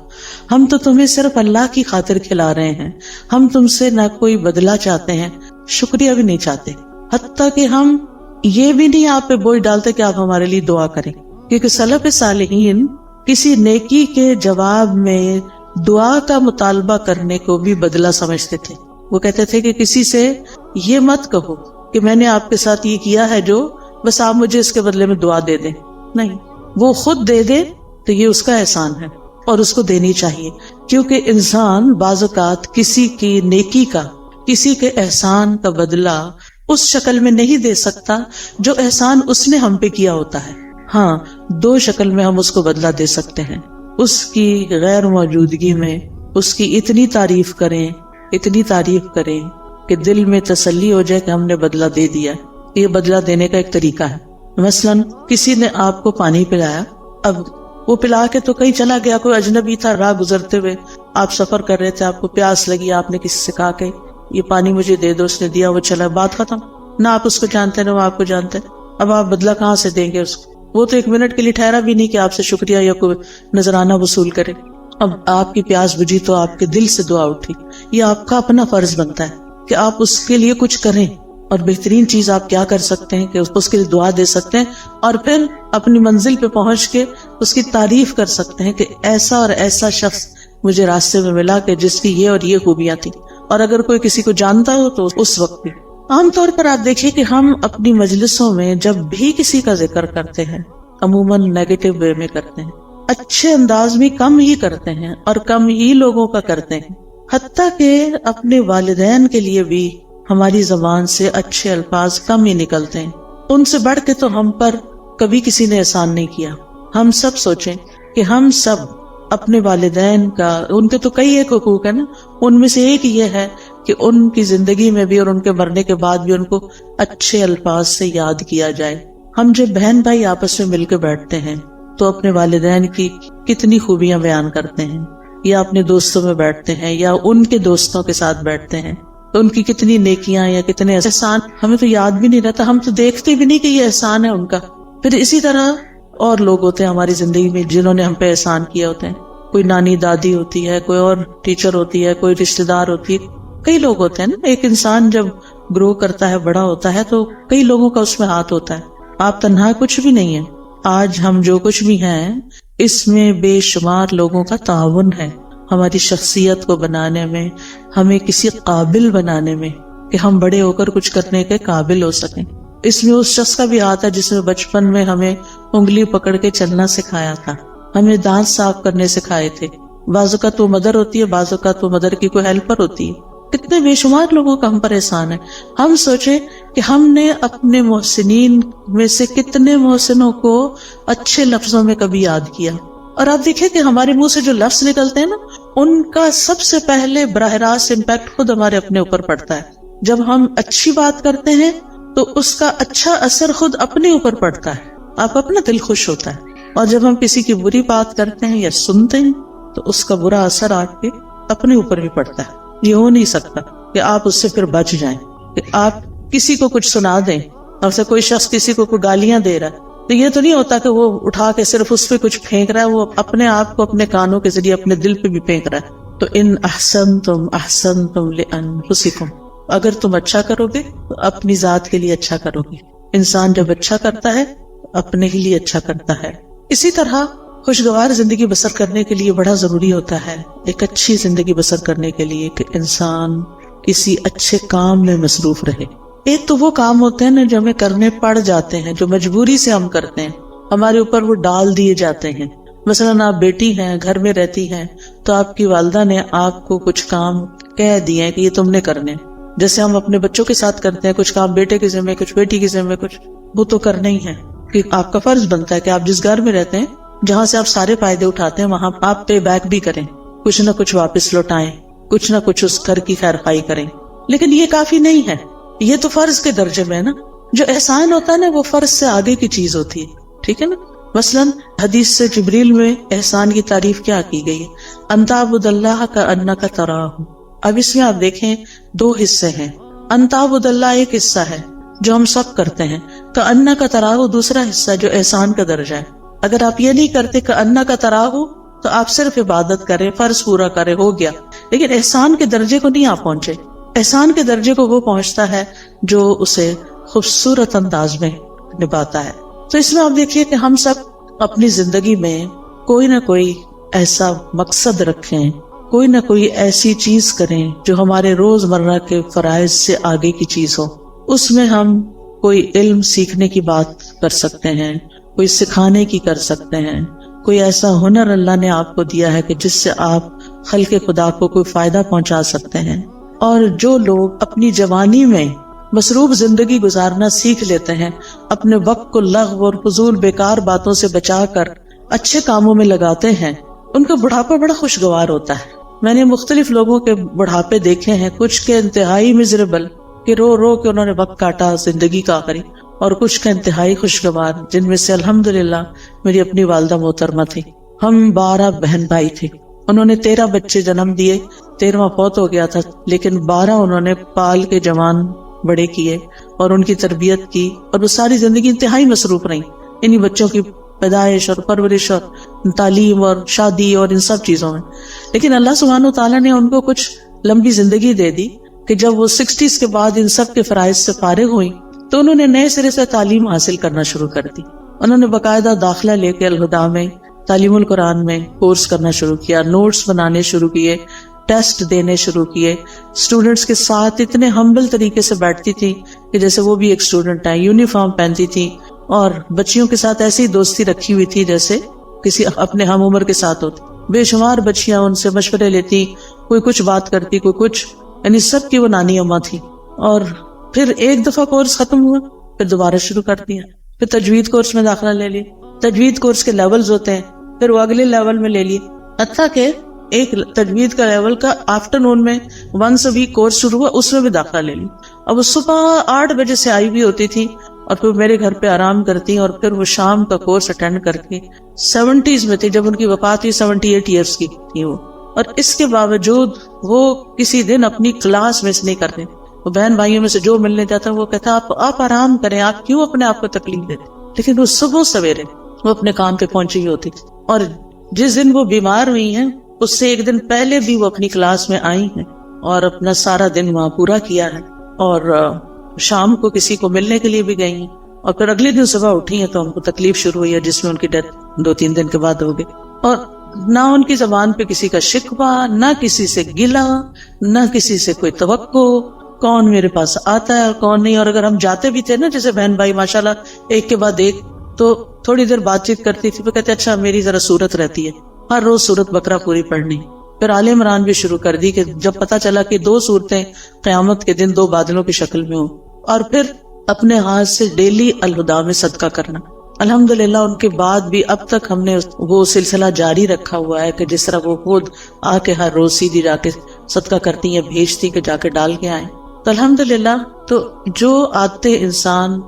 ہم تو تمہیں صرف اللہ کی خاطر کھلا رہے ہیں، ہم تم سے نہ کوئی بدلہ چاہتے ہیں، شکریہ بھی نہیں چاہتے، حتیٰ کہ ہم یہ بھی نہیں آپ پہ بوجھ ڈالتے کہ آپ ہمارے لیے دعا کریں، کیونکہ سلف صالحین کسی نیکی کے جواب میں دعا کا مطالبہ کرنے کو بھی بدلہ سمجھتے تھے۔ وہ کہتے تھے کہ کسی سے یہ مت کہو کہ میں نے آپ کے ساتھ یہ کیا ہے جو بس آپ مجھے اس کے بدلے میں دعا دے دیں، نہیں، وہ خود دے دے تو یہ اس کا احسان ہے اور اس کو دینی چاہیے، کیونکہ انسان بعض اوقات کسی کی نیکی کا، کسی کے احسان کا بدلہ اس شکل میں نہیں دے سکتا جو احسان اس نے ہم پہ کیا ہوتا ہے۔ ہاں، دو شکل میں ہم اس کو بدلہ دے سکتے ہیں، اس کی غیر موجودگی میں اس کی اتنی تعریف کریں کہ دل میں تسلی ہو جائے کہ ہم نے بدلہ دے دیا۔ یہ بدلہ دینے کا ایک طریقہ ہے، مثلاً کسی نے آپ کو پانی پلایا، اب وہ پلا کے تو کہیں چلا گیا، کوئی اجنبی تھا راہ گزرتے ہوئے، آپ سفر کر رہے تھے، آپ کو پیاس لگی، آپ نے کسی سے کہا کہ یہ پانی مجھے دے دو، اس نے دیا، وہ چلا، بات ختم، نہ آپ اس کو جانتے نہ وہ آپ کو جانتے، اب آپ بدلہ کہاں سے دیں گے اس کو؟ وہ تو 1 منٹ کے لیے ٹھہرا بھی نہیں کہ آپ سے شکریہ یا کوئی نذرانہ وصول کرے۔ اب آپ کی پیاس بجھی تو آپ کے دل سے دعا اٹھی، یہ آپ کا اپنا فرض بنتا ہے کہ آپ اس کے لیے کچھ کریں، اور بہترین چیز آپ کیا کر سکتے ہیں کہ اس کے لیے دعا دے سکتے ہیں، اور پھر اپنی منزل پہ پہنچ کے اس کی تعریف کر سکتے ہیں کہ ایسا اور ایسا شخص مجھے راستے میں ملا کہ جس کی یہ اور یہ خوبیاں تھیں، اور اگر کوئی کسی کو جانتا ہو تو اس وقت بھی۔ عام طور پر آپ دیکھیے کہ ہم اپنی مجلسوں میں جب بھی کسی کا ذکر کرتے ہیں عموماً نیگیٹو وے میں کرتے ہیں، اچھے انداز میں کم ہی کرتے ہیں اور کم ہی لوگوں کا کرتے ہیں، حتیٰ کہ اپنے والدین کے لیے بھی ہماری زبان سے اچھے الفاظ کم ہی نکلتے ہیں۔ ان سے بڑھ کے تو ہم پر کبھی کسی نے احسان نہیں کیا۔ ہم سب سوچیں کہ ہم سب اپنے والدین کا، ان کے تو کئی ایک حقوق ہے نا، ان میں سے ایک یہ ہے کہ ان کی زندگی میں بھی اور ان کے مرنے کے بعد بھی ان کو اچھے الفاظ سے یاد کیا جائے۔ ہم جب بہن بھائی آپس میں مل کے بیٹھتے ہیں تو اپنے والدین کی کتنی خوبیاں بیان کرتے ہیں، یا اپنے دوستوں میں بیٹھتے ہیں یا ان کے دوستوں کے ساتھ بیٹھتے ہیں تو ان کی کتنی نیکیاں یا کتنے احسان ہمیں تو یاد بھی نہیں رہتا، ہم تو دیکھتے بھی نہیں کہ یہ احسان ہے ان کا۔ پھر اسی طرح اور لوگ ہوتے ہیں ہماری زندگی میں جنہوں نے ہم پہ احسان کیا ہوتے ہیں، کوئی نانی دادی ہوتی ہے، کوئی اور ٹیچر ہوتی ہے، کوئی رشتہ دار ہوتی ہے، کئی لوگ ہوتے ہیں نا۔ ایک انسان جب گرو کرتا ہے، بڑا ہوتا ہے، تو کئی لوگوں کا اس میں ہاتھ ہوتا ہے، آپ تنہا کچھ بھی نہیں ہے۔ آج ہم جو کچھ بھی ہیں اس میں بے شمار لوگوں کا تعاون ہے، ہماری شخصیت کو بنانے میں، ہمیں کسی قابل بنانے میں کہ ہم بڑے ہو کر کچھ کرنے کے قابل ہو سکیں۔ اس میں اس شخص کا بھی ہاتھ ہے جس نے بچپن میں ہمیں انگلی پکڑ کے چلنا سکھایا تھا، ہمیں دانت صاف کرنے سکھائے تھے۔ بعض اوقات وہ مدر ہوتی ہے، بعض اوقات وہ مدر کی کوئی ہیلپر ہوتی ہے۔ کتنے بے شمار لوگوں کا ہم پر احسان ہے۔ ہم سوچیں کہ ہم نے اپنے محسنین میں سے کتنے محسنوں کو اچھے لفظوں میں کبھی یاد کیا، اور آپ دیکھیں کہ ہمارے منہ سے جو لفظ نکلتے ہیں نا، ان کا سب سے پہلے براہ راست امپیکٹ خود ہمارے اپنے اوپر پڑتا ہے۔ جب ہم اچھی بات کرتے ہیں تو اس کا اچھا اثر خود اپنے اوپر پڑتا ہے، آپ اپنا دل خوش ہوتا ہے، اور جب ہم کسی کی بری بات کرتے ہیں یا سنتے ہیں تو اس کا برا اثر آپ کے اپنے اوپر بھی پڑتا ہے۔ یہ ہو نہیں سکتا کہ آپ اس سے پھر بچ جائیں، کہ آپ کسی کو کچھ سنا دیں، اور سے کوئی شخص کسی کو کوئی گالیاں دے رہا ہے تو یہ تو نہیں ہوتا کہ وہ اٹھا کے صرف اس پہ کچھ پھینک رہا ہے، وہ اپنے آپ کو اپنے کانوں کے ذریعے اپنے دل پہ بھی پھینک رہا ہے۔ تو ان احسنتم احسنتم لانفسکم، اگر تم اچھا کرو گے تو اپنی ذات کے لیے اچھا کرو گے۔ انسان جب اچھا کرتا ہے اپنے ہی لیے اچھا کرتا ہے۔ اسی طرح خوشگوار زندگی بسر کرنے کے لیے بڑا ضروری ہوتا ہے، ایک اچھی زندگی بسر کرنے کے لیے، کہ انسان کسی اچھے کام میں مصروف رہے۔ ایک تو وہ کام ہوتے ہیں نا جو ہمیں کرنے پڑ جاتے ہیں، جو مجبوری سے ہم کرتے ہیں، ہمارے اوپر وہ ڈال دیے جاتے ہیں۔ مثلاً آپ بیٹی ہیں، گھر میں رہتی ہیں، تو آپ کی والدہ نے آپ کو کچھ کام کہہ دیے ہیں کہ یہ تم نے کرنے، جیسے ہم اپنے بچوں کے ساتھ کرتے ہیں، کچھ کام بیٹے کے ذمہ، کچھ بیٹی کے ذمہ، کچھ وہ تو کرنا ہی ہے، کہ آپ کا فرض بنتا ہے کہ آپ جس گھر میں رہتے ہیں، جہاں سے آپ سارے فائدے اٹھاتے ہیں، وہاں آپ پے بیک بھی کریں، کچھ نہ کچھ واپس لوٹائیں، کچھ نہ کچھ اس گھر کی خیر خواہی کریں۔ لیکن یہ کافی نہیں ہے، یہ تو فرض کے درجے میں ہے نا۔ جو احسان ہوتا ہے نا وہ فرض سے آگے کی چیز ہوتی ہے، ٹھیک ہے نا۔ مثلاً حدیث سے جبریل میں احسان کی تعریف کیا کی گئی ہے؟ ان تعبد اللہ کأنک تراہ۔ اب اس میں آپ دیکھیں 2 حصے ہیں۔ ان تعبد اللہ ایک حصہ ہے جو ہم سب کرتے ہیں، کأنک تراہ دوسرا حصہ جو احسان کا درجہ ہے۔ اگر آپ یہ نہیں کرتے کأنک تراہ تو آپ صرف عبادت کریں، فرض پورا کریں، ہو گیا، لیکن احسان کے درجے کو نہیں آپ پہنچے۔ احسان کے درجے کو وہ پہنچتا ہے جو اسے خوبصورت انداز میں نبھاتا ہے۔ تو اس میں آپ دیکھیے کہ ہم سب اپنی زندگی میں کوئی نہ کوئی ایسا مقصد رکھیں، کوئی نہ کوئی ایسی چیز کریں جو ہمارے روزمرہ کے فرائض سے آگے کی چیز ہو۔ اس میں ہم کوئی علم سیکھنے کی بات کر سکتے ہیں، کوئی سکھانے کی کر سکتے ہیں، کوئی ایسا ہنر اللہ نے آپ کو دیا ہے کہ جس سے آپ خلق خدا کو کوئی فائدہ پہنچا سکتے ہیں۔ اور جو لوگ اپنی جوانی میں مصروف زندگی گزارنا سیکھ لیتے ہیں، اپنے وقت کو لغو اور فضول بیکار باتوں سے بچا کر اچھے کاموں میں لگاتے ہیں، ان کا بڑھاپا بڑا خوشگوار ہوتا ہے۔ میں نے مختلف لوگوں کے بڑھاپے دیکھے ہیں، کچھ کے انتہائی مزریبل، کہ رو رو کے انہوں نے وقت کاٹا زندگی کا آخری، اور کچھ کا انتہائی خوشگوار، جن میں سے الحمدللہ میری اپنی والدہ محترمہ تھی۔ ہم 12 بہن بھائی تھے، انہوں نے 13 بچے جنم دیے، 13واں فوت ہو گیا تھا، لیکن 12 انہوں نے پال کے جوان بڑے کیے اور ان کی تربیت کی، اور وہ ساری زندگی انتہائی مصروف رہیں انہی بچوں کی پیدائش اور پرورش اور تعلیم اور شادی اور ان سب چیزوں میں۔ لیکن اللہ سبحانہ و تعالیٰ نے ان کو کچھ لمبی زندگی دے دی کہ جب وہ 60s کے بعد ان سب کے فرائض سے فارغ ہوئی تو انہوں نے نئے سرے سے تعلیم حاصل کرنا شروع کر دی۔ انہوں نے باقاعدہ داخلہ لے کے الہدا میں تعلیم القرآن میں کورس کرنا شروع کیا، نوٹس بنانے شروع کیے، ٹیسٹ دینے شروع کیے، اسٹوڈنٹس کے ساتھ اتنے ہمبل طریقے سے بیٹھتی تھی کہ جیسے وہ بھی ایک اسٹوڈنٹ ہے، یونیفارم پہنتی تھی، اور بچیوں کے ساتھ ایسی دوستی رکھی ہوئی تھی جیسے کسی اپنے ہم عمر کے ساتھ ہوتی۔ بے شمار بچیاں ان سے مشورے لیتی، کوئی کچھ بات کرتی، کوئی کچھ، یعنی سب کی وہ نانی اماں تھی۔ اور پھر ایک دفعہ کورس ختم ہوا، پھر دوبارہ شروع کر دیا، پھر تجوید کورس میں داخلہ لے لی، تجوید کورس کے لیولز ہوتے ہیں، پھر وہ اگلے لیول میں لے لی، حتیٰ کہ ایک تجوید کا لیول کا آفٹرنون میں ونس اے ویک کورس شروع ہوا، اس میں بھی داخلہ لے لی۔ اب وہ صبح 8 بجے سے آئی بھی ہوتی تھی اور پھر میرے گھر پہ آرام کرتی، اور پھر وہ شام کا کورس اٹینڈ کر کے 70s میں تھی، جب ان کی وفات ہوئی 78 ایئرس کی تھی وہ، اور اس کے باوجود وہ کسی دن اپنی کلاس مس نہیں کرتے۔ وہ بہن بھائیوں میں سے جو ملنے جاتا وہ کہتا آپ آرام کریں، آپ کیوں اپنے آپ کو تکلیف دیتے، لیکن وہ صبح سویرے وہ اپنے کام پہ پہنچی ہوتی۔ اور جس دن وہ بیمار ہوئی ہیں اس سے ایک دن پہلے بھی وہ اپنی کلاس میں آئی ہیں اور اپنا سارا دن وہاں پورا کیا ہے، اور شام کو کسی کو ملنے کے لیے بھی گئی ہیں، اور پھر اگلے دن صبح اٹھی ہیں تو ان کو تکلیف شروع ہوئی ہے، جس میں ان کی ڈیتھ 2-3 دن کے بعد ہو گئی۔ اور نہ ان کی زبان پہ کسی کا شکوہ، نہ کسی سے گلہ، نہ کسی سے کوئی توقع، کون میرے پاس آتا ہے اور کون نہیں۔ اور اگر ہم جاتے بھی تھے نا، جیسے بہن بھائی ماشاءاللہ ایک کے بعد ایک، تو تھوڑی دیر بات چیت کرتی تھی، وہ کہتے اچھا میری ذرا سورت رہتی ہے، ہر روز سورت بقرہ پوری پڑھنی۔ پھر آل عمران بھی شروع کر دی کہ جب پتہ چلا کہ 2 سورتیں قیامت کے دن 2 بادلوں کی شکل میں ہوں، اور پھر اپنے ہاتھ سے ڈیلی الہدا میں صدقہ کرنا۔ الحمدللہ ان کے بعد بھی اب تک ہم نے وہ سلسلہ جاری رکھا ہوا ہے کہ جس طرح وہ خود آ کے ہر روز سیدھی جا کے صدقہ کرتی ہیں، بھیجتی کہ جا کے ڈال کے آئیں۔ تو الحمدللہ، تو جو عادتیں انسان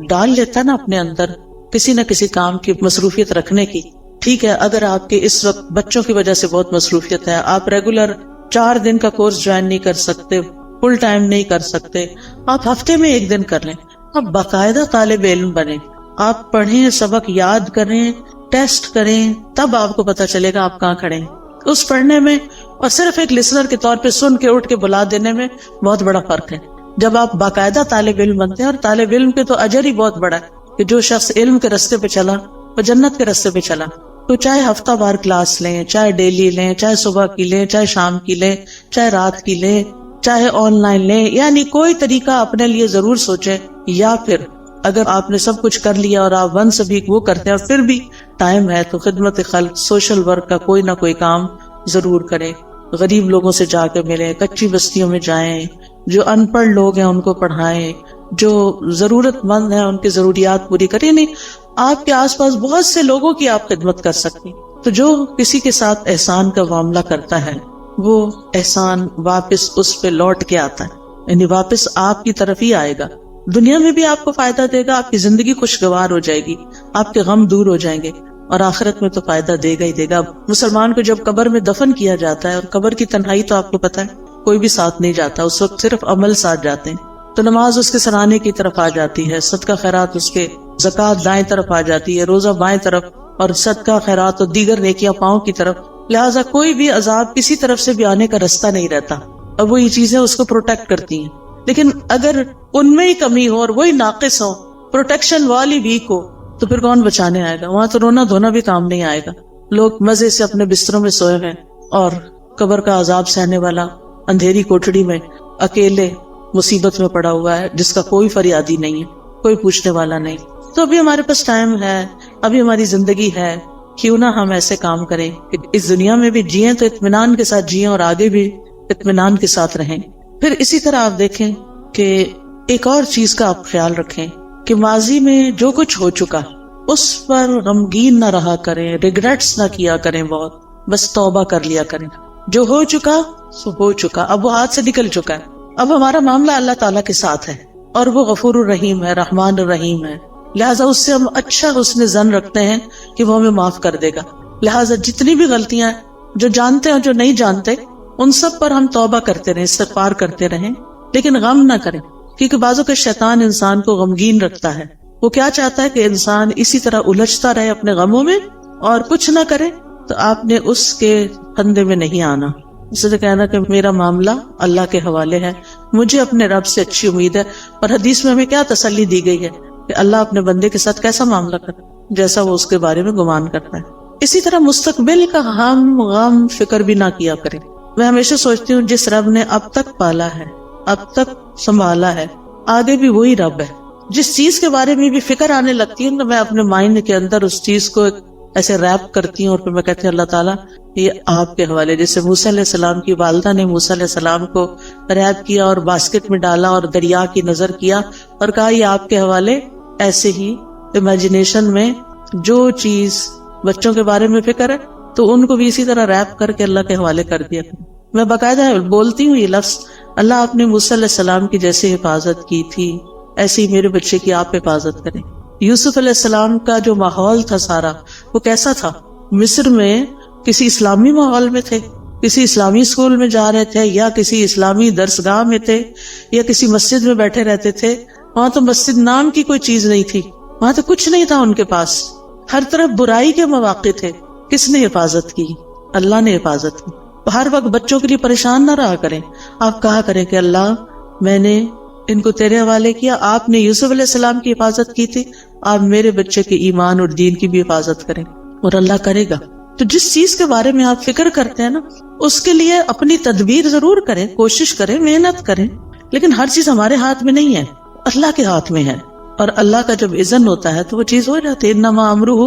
ڈال لیتا نا اپنے اندر کسی نہ کسی کام کی مصروفیت رکھنے کی، ٹھیک ہے، اگر آپ کے اس وقت بچوں کی وجہ سے بہت مصروفیت ہے، آپ ریگولر 4 دن کا کورس جوائن نہیں کر سکتے، فل ٹائم نہیں کر سکتے، آپ ہفتے میں 1 دن کر لیں، آپ باقاعدہ طالب علم بنیں، آپ پڑھیں، سبق یاد کریں، ٹیسٹ کریں، تب آپ کو پتا چلے گا آپ کہاں کھڑے ہیں۔ اس پڑھنے میں اور صرف ایک لسنر کے طور پہ سن کے اٹھ کے بلا دینے میں بہت بڑا فرق ہے۔ جب آپ باقاعدہ طالب علم بنتے ہیں، اور طالب علم کے تو اجر ہی بہت بڑا ہے کہ جو شخص علم کے راستے پہ چلا وہ جنت کے راستے پہ چلا، تو چاہے ہفتہ وار کلاس لیں، چاہے ڈیلی لیں، چاہے صبح کی لیں، چاہے شام کی لیں، چاہے رات کی لیں، چاہے آن لائن لیں، یعنی کوئی طریقہ اپنے لیے ضرور سوچیں۔ یا پھر اگر آپ نے سب کچھ کر لیا اور آپ ون سے بھی وہ کرتے ہیں اور پھر بھی ٹائم ہے تو خدمت خلق، سوشل ورک کا کوئی نہ کوئی کام ضرور کریں، غریب لوگوں سے جا کے ملیں، کچی بستیوں میں جائیں، جو ان پڑھ لوگ ہیں ان کو پڑھائیں، جو ضرورت مند ہیں ان کی ضروریات پوری کریں۔ نہیں، آپ کے آس پاس بہت سے لوگوں کی آپ خدمت کر سکتے ہیں۔ تو جو کسی کے ساتھ احسان کا معاملہ کرتا ہے وہ احسان واپس اس پہ لوٹ کے آتا ہے، یعنی واپس آپ کی طرف ہی آئے گا۔ دنیا میں بھی آپ کو فائدہ دے گا، آپ کی زندگی خوشگوار ہو جائے گی، آپ کے غم دور ہو جائیں گے، اور آخرت میں تو فائدہ دے گا ہی دے گا۔ مسلمان کو جب قبر میں دفن کیا جاتا ہے، اور قبر کی تنہائی تو آپ کو پتا ہے کوئی بھی ساتھ نہیں جاتا، اس وقت صرف عمل ساتھ جاتے ہیں، تو نماز اس کے سرانے کی طرف آ جاتی ہے، صدقہ خیرات اس کے، زکوٰۃ دائیں طرف آ جاتی ہے، روزہ بائیں طرف، اور صدقہ خیرات اور دیگر نیکیاں پاؤں کی طرف۔ لہٰذا کوئی بھی عذاب کسی طرف سے بھی آنے کا رستہ نہیں رہتا، اور وہ یہ چیزیں اس کو پروٹیکٹ کرتی ہیں۔ لیکن اگر ان میں ہی کمی ہو اور وہی ناقص ہو، پروٹیکشن والی ویک ہو، تو پھر کون بچانے آئے گا؟ وہاں تو رونا دھونا بھی کام نہیں آئے گا۔ لوگ مزے سے اپنے بستروں میں سوئے ہیں، اور قبر کا عذاب سہنے والا اندھیری کوٹڑی میں اکیلے مصیبت میں پڑا ہوا ہے، جس کا کوئی فریادی نہیں ہے، کوئی پوچھنے والا نہیں۔ تو ابھی ہمارے پاس ٹائم ہے، ابھی ہماری زندگی ہے، کیوں نہ ہم ایسے کام کریں کہ اس دنیا میں بھی جئیں تو اطمینان کے ساتھ جئیں، اور آگے بھی اطمینان کے ساتھ رہیں۔ پھر اسی طرح آپ دیکھیں کہ ایک اور چیز کا آپ خیال رکھیں کہ ماضی میں جو کچھ ہو چکا اس پر غمگین نہ رہا کریں، ریگریٹس نہ کیا کریں، بہت بس توبہ کر لیا کریں۔ جو ہو چکا سو ہو چکا، اب وہ ہاتھ سے نکل چکا ہے، اب ہمارا معاملہ اللہ تعالیٰ کے ساتھ ہے، اور وہ غفور الرحیم ہے، رحمان الرحیم ہے، لہٰذا اس سے ہم اچھا حسن ظن رکھتے ہیں کہ وہ ہمیں معاف کر دے گا. لہٰذا جتنی بھی غلطیاں جو جانتے اور جو نہیں جانتے ان سب پر ہم توبہ کرتے رہیں، استغفار کرتے رہیں، لیکن غم نہ کریں، کیونکہ بعضوں کے شیطان انسان کو غمگین رکھتا ہے. وہ کیا چاہتا ہے کہ انسان اسی طرح الجھتا رہے اپنے غموں میں اور کچھ نہ کرے. تو آپ نے اس کے پھندے میں نہیں آنا، اسے کہنا کہ میرا معاملہ اللہ کے حوالے ہے، مجھے اپنے رب سے اچھی امید ہے. اور حدیث میں ہمیں کیا تسلی دی گئی ہے کہ اللہ اپنے بندے کے ساتھ کیسا معاملہ کرتا ہے، جیسا وہ اس کے بارے میں گمان کرتا ہے. اسی طرح مستقبل کا ہم غم فکر بھی نہ کیا کریں. میں ہمیشہ سوچتی ہوں جس رب نے اب تک پالا ہے، اب تک سنبھالا ہے، آگے بھی وہی رب ہے. جس چیز کے بارے میں بھی فکر آنے لگتی ہے تو میں اپنے مائنڈ کے اندر اس چیز کو ایسے ریپ کرتی ہوں اور پھر میں کہتی ہوں اللہ تعالیٰ یہ آپ کے حوالے. جیسے موسیٰ علیہ السلام کی والدہ نے موسیٰ علیہ السلام کو ریپ کیا اور باسکٹ میں ڈالا اور دریا کی نظر کیا اور کہا یہ آپ کے حوالے. ایسے ہی امیجنیشن میں جو چیز بچوں کے بارے میں فکر ہے تو ان کو بھی اسی طرح ریپ کر کے اللہ کے حوالے کر دیا. میں باقاعدہ بولتی ہوں یہ لفظ، اللہ آپ نے موسیٰ علیہ السلام کی جیسے حفاظت کی تھی ایسے ہی میرے بچے کی آپ حفاظت کریں. یوسف علیہ السلام کا جو ماحول تھا سارا وہ کیسا تھا؟ مصر میں کسی اسلامی ماحول میں تھے، کسی اسلامی اسکول میں جا رہے تھے یا کسی اسلامی درسگاہ میں تھے یا کسی مسجد میں بیٹھے رہتے تھے. وہاں تو مسجد نام کی کوئی چیز نہیں تھی، وہاں تو کچھ نہیں تھا ان کے پاس، ہر طرف برائی کے مواقع تھے. کس نے حفاظت کی؟ اللہ نے حفاظت کی. ہر وقت بچوں کے لیے پریشان نہ رہا کریں. آپ کہا کریں کہ اللہ میں نے ان کو تیرے حوالے کیا، آپ نے یوسف علیہ السلام کی حفاظت کی تھی، آپ میرے بچے کے ایمان اور دین کی بھی حفاظت کریں، اور اللہ کرے گا. تو جس چیز کے بارے میں آپ فکر کرتے ہیں نا اس کے لیے اپنی تدبیر ضرور کریں، کوشش کریں، محنت کریں، لیکن ہر چیز ہمارے ہاتھ میں نہیں ہے، اللہ کے ہاتھ میں ہے. اور اللہ کا جب اذن ہوتا ہے تو وہ چیز ہو جاتی ہے. انما امرہ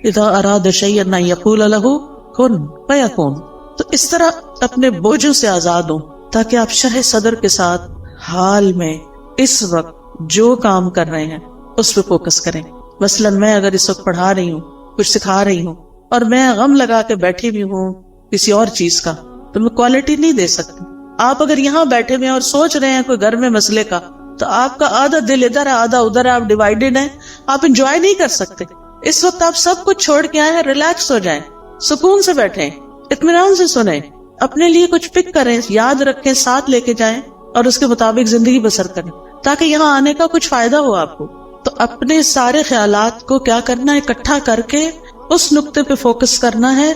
اذا اراد شیئا ان یقول له کن فیکون. تو اس طرح اپنے بوجھوں سے آزاد ہوں تاکہ آپ شرح صدر کے ساتھ حال میں اس وقت جو کام کر رہے ہیں اس پہ فوکس کریں. مثلاً میں اگر اس وقت پڑھا رہی ہوں، کچھ سکھا رہی ہوں اور میں غم لگا کے بیٹھی بھی ہوں کسی اور چیز کا تو میں کوالٹی نہیں دے سکتی. آپ اگر یہاں بیٹھے ہوئے اور سوچ رہے ہیں کوئی گھر میں مسئلے کا تو آپ کا آدھا دل ادھر ہے آدھا ادھر ہے، آپ ڈیوائیڈڈ ہیں، آپ انجوائے نہیں کر سکتے. اس وقت آپ سب کچھ چھوڑ کے آئے ہیں، ریلیکس ہو جائیں، سکون سے بیٹھیں، اطمینان سے سنیں، اپنے لیے کچھ پک کریں، یاد رکھیں، ساتھ لے کے جائیں اور اس کے مطابق زندگی بسر کریں تاکہ یہاں آنے کا کچھ فائدہ ہو آپ کو. تو اپنے سارے خیالات کو کیا کرنا ہے، اکٹھا کر کے اس نقطے پہ فوکس کرنا ہے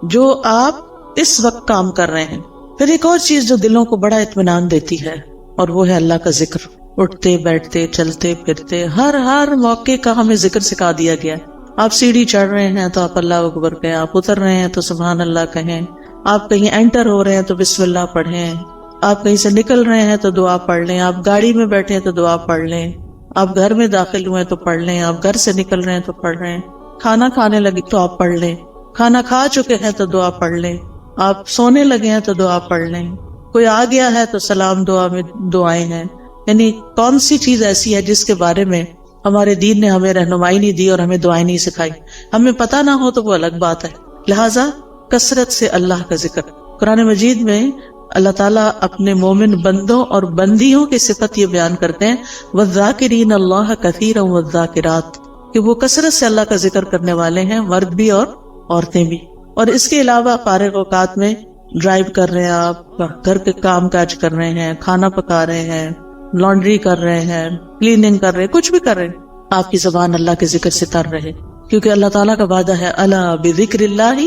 جو آپ اس وقت کام کر رہے ہیں. پھر ایک اور چیز جو دلوں کو بڑا اطمینان دیتی ہے اور وہ ہے اللہ کا ذکر. اٹھتے بیٹھتے چلتے پھرتے ہر موقع کا ہمیں ذکر سکھا دیا گیا ہے. آپ سیڑھی چڑھ رہے ہیں تو آپ اللہ اکبر کہیں، آپ اتر رہے ہیں تو سبحان اللہ کہیں، آپ کہیں انٹر ہو رہے ہیں تو بسم اللہ پڑھیں، آپ کہیں سے نکل رہے ہیں تو دعا پڑھ لیں، آپ گاڑی میں بیٹھے ہیں تو دعا پڑھ لیں، آپ گھر میں داخل ہوئے تو پڑھ لیں، آپ گھر سے نکل رہے ہیں تو پڑھ رہے ہیں، کھانا کھانے لگے تو آپ پڑھ لیں، کھانا کھا چکے ہیں تو دعا پڑھ لیں، آپ سونے لگے ہیں تو دعا پڑھ لیں، کوئی آ گیا ہے تو سلام دعا میں دعائیں ہیں. یعنی کون سی چیز ایسی ہے جس کے بارے میں ہمارے دین نے ہمیں رہنمائی نہیں دی اور ہمیں دعائیں نہیں سکھائی؟ ہمیں پتہ نہ ہو تو وہ الگ بات ہے. لہٰذا کثرت سے اللہ کا ذکر. قرآن مجید میں اللہ تعالیٰ اپنے مومن بندوں اور بندیوں کی صفت یہ بیان کرتے ہیں وَالذَّاكِرِينَ اللَّهَ كَثِيرًا وَالذَّاكِرَاتِ کہ وہ کثرت سے اللہ کا ذکر کرنے والے ہیں، مرد بھی اور عورتیں بھی. اور اس کے علاوہ فارغ اوقات میں ڈرائیو کر رہے ہیں، آپ گھر کے کام کاج کر رہے ہیں، کھانا پکا رہے ہیں، لانڈری کر رہے ہیں، کلیننگ کر رہے ہیں، کچھ بھی کر رہے ہیں، آپ کی زبان اللہ کے ذکر سے تر رہے، کیونکہ اللہ تعالیٰ کا وعدہ ہے الا بذکر اللہ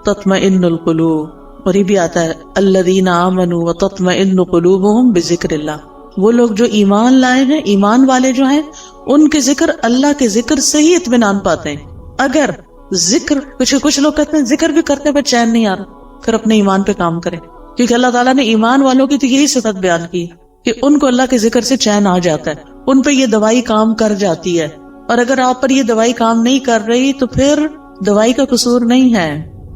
تطمئن القلوب. اور یہ بھی آتا ہے الذین آمنوا وتطمئن قلوبہم بذکر اللہ. وہ لوگ جو ایمان لائے ہیں، ایمان والے جو ہیں، ان کے ذکر اللہ کے ذکر سے ہی اطمینان پاتے ہیں. اگر ذکر کچھ لوگ کہتے ہیں ذکر بھی کرتے پر چین نہیں آ رہا، پھر اپنے ایمان پہ کام کریں، کیونکہ اللہ تعالیٰ نے ایمان والوں کی تو یہی صفت بیان کی کہ ان کو اللہ کے ذکر سے چین آ جاتا ہے، ان پہ یہ دوائی کام کر جاتی ہے. اور اگر آپ پر یہ دوائی کام نہیں کر رہی تو پھر دوائی کا قصور نہیں ہے،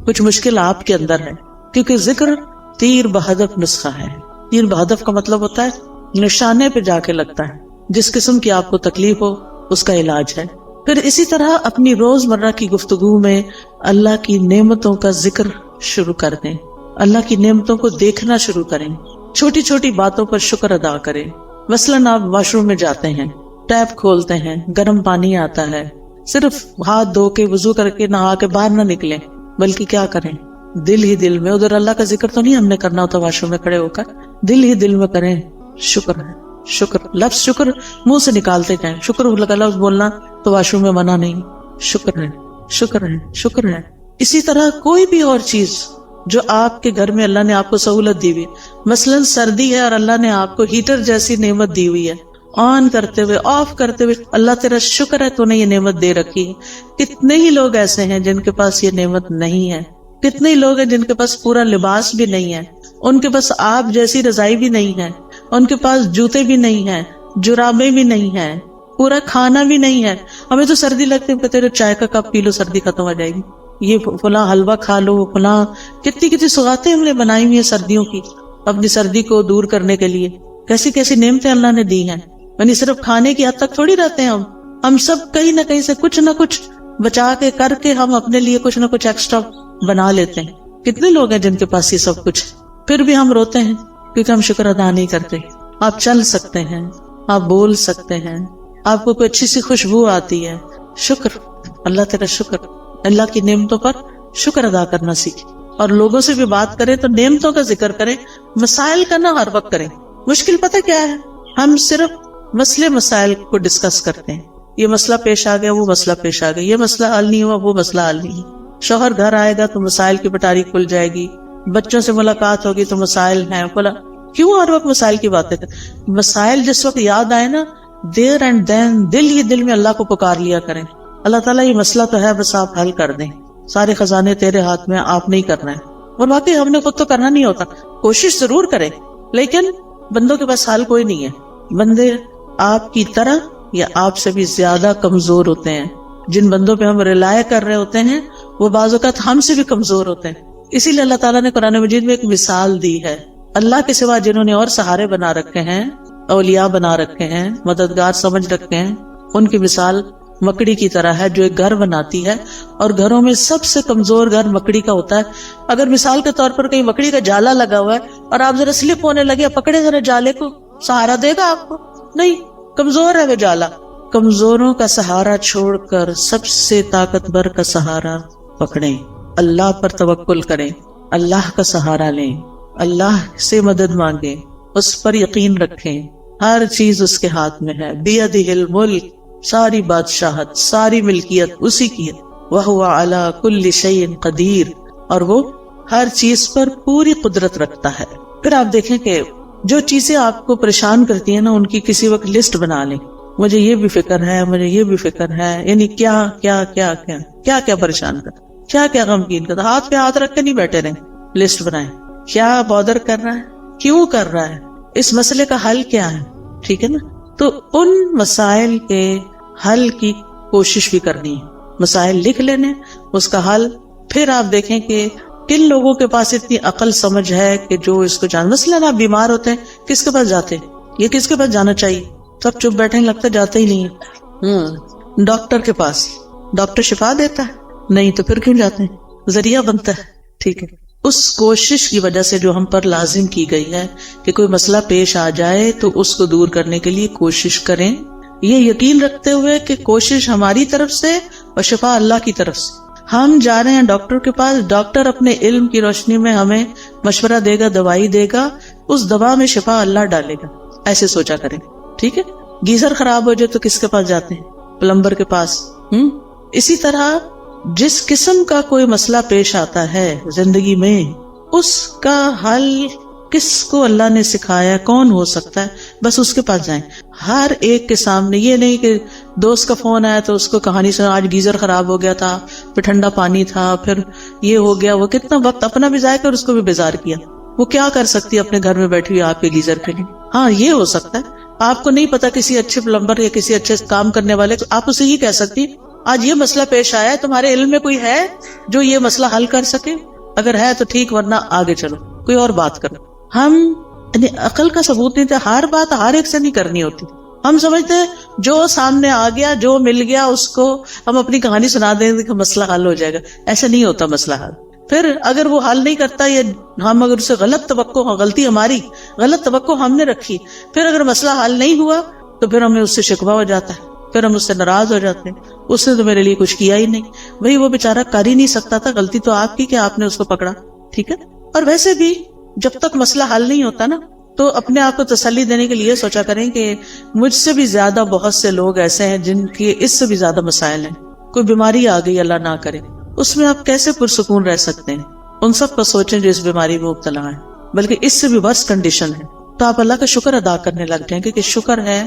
کچھ مشکل آپ کے اندر ہے، کیونکہ ذکر تیر بہدف نسخہ ہے. تیر بہدف کا مطلب ہوتا ہے نشانے پہ جا کے لگتا ہے، جس قسم کی آپ کو تکلیف ہو اس کا علاج ہے. پھر اسی طرح اپنی روز مرہ کی گفتگو میں اللہ کی نعمتوں کا ذکر شروع کر دیں، اللہ کی نعمتوں کو دیکھنا شروع کریں، چھوٹی چھوٹی باتوں پر شکر ادا کریں. مثلاً آپ واش روم میں جاتے ہیں، ٹیپ کھولتے ہیں، گرم پانی آتا ہے، صرف ہاتھ دھو کے وضو کر کے نہا کے باہر نہ نکلیں، بلکہ کیا کریں، دل ہی دل میں، ادھر اللہ کا ذکر تو نہیں ہم نے کرنا ہوتا واش روم میں کھڑے ہو کر، دل ہی دل میں کریں شکر ہے، شکر، لفظ شکر منہ سے نکالتے جائیں، شکر کا لفظ بولنا تو واش روم میں منع نہیں، شکر ہے، شکر ہے، شکر ہے۔ اسی طرح کوئی بھی اور چیز جو آپ کے گھر میں اللہ نے آپ کو سہولت دی ہوئی، مثلاً سردی ہے اور اللہ نے آپ کو ہیٹر جیسی نعمت دی ہوئی ہے، آن کرتے ہوئے آف کرتے ہوئے اللہ تیرا شکر ہے تو نے یہ نعمت دے رکھی ہے۔ کتنے ہی لوگ ایسے ہیں جن کے پاس یہ نعمت نہیں ہے، کتنے ہی لوگ ہیں جن کے پاس پورا لباس بھی نہیں ہے، ان کے پاس آپ جیسی رضائی بھی نہیں ہے، ان کے پاس جوتے بھی نہیں ہیں، جرابیں بھی نہیں ہیں، پورا کھانا بھی نہیں ہے۔ ہمیں تو سردی لگتی ہے، کہتے ہیں چائے کا کپ پی لو سردی ختم ہو جائے گی، یہ فلاں حلوہ کھا لو، فلاں کتنی سوغاتیں ہم نے بنائی ہوئی ہیں سردیوں کی اپنی سردی کو دور کرنے کے لیے۔ کیسی کیسی نعمتیں اللہ نے دی ہیں، یعنی صرف کھانے کی حد تک تھوڑی رہتے ہیں ہم سب کہیں نہ کہیں سے کچھ نہ کچھ بچا کے کر کے ہم اپنے لیے کچھ نہ کچھ ایکسٹرا بنا لیتے ہیں۔ کتنے لوگ ہیں جن کے پاس یہ سب کچھ، پھر بھی ہم روتے ہیں کیونکہ ہم شکر ادا نہیں کرتے۔ آپ چل سکتے ہیں، آپ بول سکتے ہیں، آپ کو کوئی اچھی سی خوشبو آتی ہے، شکر، اللہ تیرا شکر۔ اللہ کی نعمتوں پر شکر ادا کرنا سیکھیں، اور لوگوں سے بھی بات کریں تو نعمتوں کا ذکر کریں، مسائل کا نہ ہر وقت کریں۔ مشکل پتہ کیا ہے، ہم صرف مسائل کو ڈسکس کرتے ہیں، یہ مسئلہ پیش آ گیا، وہ مسئلہ پیش آ گیا، یہ مسئلہ حل نہیں ہوا، وہ مسئلہ حل نہیں ہوا۔ شوہر گھر آئے گا تو مسائل کی پٹاری کھل جائے گی، بچوں سے ملاقات ہوگی تو مسائل ہیں، کیوں ہر وقت مسائل کی باتیں کریں؟ مسائل جس وقت یاد آئے نا، دیر اینڈ دین دل ہی دل میں اللہ کو پکار لیا کریں، اللہ تعالیٰ یہ مسئلہ تو ہے، بس آپ حل کر دیں، سارے خزانے تیرے ہاتھ میں، آپ نہیں کرنا ہے۔ اور واقعی ہم نے خود تو کرنا نہیں ہوتا، کوشش ضرور کریں، لیکن بندوں کے پاس حل کوئی نہیں ہے۔ بندے آپ کی طرح یا آپ سے بھی زیادہ کمزور ہوتے ہیں، جن بندوں پہ ہم ریلائے کر رہے ہوتے ہیں وہ بعض اوقات ہم سے بھی کمزور ہوتے ہیں۔ اسی لیے اللہ تعالیٰ نے قرآن مجید میں ایک مثال دی ہے، اللہ کے سوا جنہوں نے اور سہارے بنا رکھے ہیں، اولیاء بنا رکھے ہیں، مددگار سمجھ رکھے ہیں، ان کی مثال مکڑی کی طرح ہے جو ایک گھر بناتی ہے، اور گھروں میں سب سے کمزور گھر مکڑی کا ہوتا ہے۔ اگر مثال کے طور پر کہیں مکڑی کا جالا لگا ہوا ہے اور آپ ذرا سلپ ہونے لگے، پکڑے ذرا جالے کو، سہارا دے گا آپ کو؟ نہیں، کمزور ہے وہ جالا۔ کمزوروں کا سہارا چھوڑ کر سب سے طاقتور کا سہارا پکڑیں، اللہ پر توکل کریں، اللہ کا سہارا لیں، اللہ سے مدد مانگیں، اس پر یقین رکھیں، ہر چیز اس کے ہاتھ میں ہے، بیدہ الملک، ساری بادشاہت، ساری ملکیت اسی کی ہے، وَهُوَ عَلَى كُلِّ شَيْءٍ قَدِيرٌ، اور وہ ہر چیز پر پوری قدرت رکھتا ہے۔ پھر آپ دیکھیں کہ جو چیزیں آپ کو پریشان کرتی ہیں نا، ان کی کسی وقت لسٹ بنا لیں، مجھے یہ بھی فکر ہے، مجھے یہ بھی فکر ہے، یعنی کیا کیا کیا کیا کیا کیا پریشان کرتا، کیا کیا غمگین کرتا، ہاتھ پہ ہاتھ رکھ کے نہیں بیٹھے رہیں، لسٹ بنائیں، کیا بادر کر رہا ہے، کیوں کر رہا ہے، اس مسئلے کا حل کیا ہے، ٹھیک ہے نا؟ تو ان مسائل کے حل کی کوشش بھی کرنی ہے، مسائل لکھ لینے، اس کا حل۔ پھر آپ دیکھیں کہ کن لوگوں کے پاس اتنی عقل سمجھ ہے کہ جو اس کو جان، مثلاً آپ بیمار ہوتے ہیں، کس کے پاس جاتے ہیں؟ یہ کس کے پاس جانا چاہیے؟ سب چپ بیٹھے، لگتا جاتے ہی نہیں ہے۔ ڈاکٹر کے پاس، ڈاکٹر شفا دیتا ہے؟ نہیں، تو پھر کیوں جاتے ہیں؟ ذریعہ بنتا ہے، ٹھیک ہے۔ اس کوشش کی وجہ سے جو ہم پر لازم کی گئی ہے کہ کوئی مسئلہ پیش آ جائے تو اس کو دور کرنے کے لیے کوشش کریں، یہ یقین رکھتے ہوئے کہ کوشش ہماری طرف سے اور شفا اللہ کی طرف سے۔ ہم جا رہے ہیں ڈاکٹر کے پاس، ڈاکٹر اپنے علم کی روشنی میں ہمیں مشورہ دے گا، دوائی دے گا، اس دوا میں شفا اللہ ڈالے گا، ایسے سوچا کریں، ٹھیک ہے۔ گیزر خراب ہو جائے تو کس کے پاس جاتے ہیں؟ پلمبر کے پاس۔ اسی طرح جس قسم کا کوئی مسئلہ پیش آتا ہے زندگی میں، اس کا حل کس کو اللہ نے سکھایا، کون ہو سکتا ہے، بس اس کے پاس جائیں۔ ہر ایک کے سامنے، یہ نہیں کہ دوست کا فون آیا تو اس کو کہانی سنا، آج گیزر خراب ہو گیا تھا، پھر ٹھنڈا پانی تھا، پھر یہ ہو گیا، وہ کتنا وقت اپنا بھی ضائع کر اس کو بھی بیزار کیا۔ وہ کیا کر سکتی ہے اپنے گھر میں بیٹھی ہوئی آپ کے گیزر کے لیے؟ ہاں، یہ ہو سکتا ہے، آپ کو نہیں پتا کسی اچھے پلمبر یا کسی اچھے کام کرنے والے، آپ اسے یہ کہہ سکتی آج یہ مسئلہ پیش آیا ہے، تمہارے علم میں کوئی ہے جو یہ مسئلہ حل کر سکے؟ اگر ہے تو ٹھیک، ورنہ آگے چلو، کوئی اور بات کرو۔ ہم عقل کا ثبوت نہیں تھا، ہر بات ہر ایک سے نہیں کرنی ہوتی۔ ہم سمجھتے ہیں جو سامنے آ گیا، جو مل گیا، اس کو ہم اپنی کہانی سنا دیں گے کہ مسئلہ حل ہو جائے گا۔ ایسا نہیں ہوتا مسئلہ حل۔ پھر اگر وہ حل نہیں کرتا یا ہم اگر اسے غلط توقع، غلطی ہماری، غلط توقع ہم نے رکھی، پھر اگر مسئلہ حل نہیں ہوا تو پھر ہمیں اس سے شکوہ ہو جاتا ہے، پھر ہم اس سے ناراض ہو جاتے ہیں، اس نے تو میرے لیے کچھ کیا ہی نہیں، بھئی وہ بیچارہ کر ہی نہیں سکتا تھا، غلطی تو آپ کی کہ آپ نے اس کو پکڑا. ٹھیک ہے. اور ویسے بھی جب تک مسئلہ حل نہیں ہوتا نا تو اپنے آپ کو تسلی دینے کے لیے سوچا کریں کہ مجھ سے بھی زیادہ بہت سے لوگ ایسے ہیں جن کے اس سے بھی زیادہ مسائل ہیں. کوئی بیماری آ گئی اللہ نہ کرے، اس میں آپ کیسے پرسکون رہ سکتے ہیں؟ ان سب کو سوچیں جو اس بیماری میں مبتلا ہیں، بلکہ اس سے بھی ورس کنڈیشن ہے، تو آپ اللہ کا شکر ادا کرنے لگ جائیں کہ شکر ہے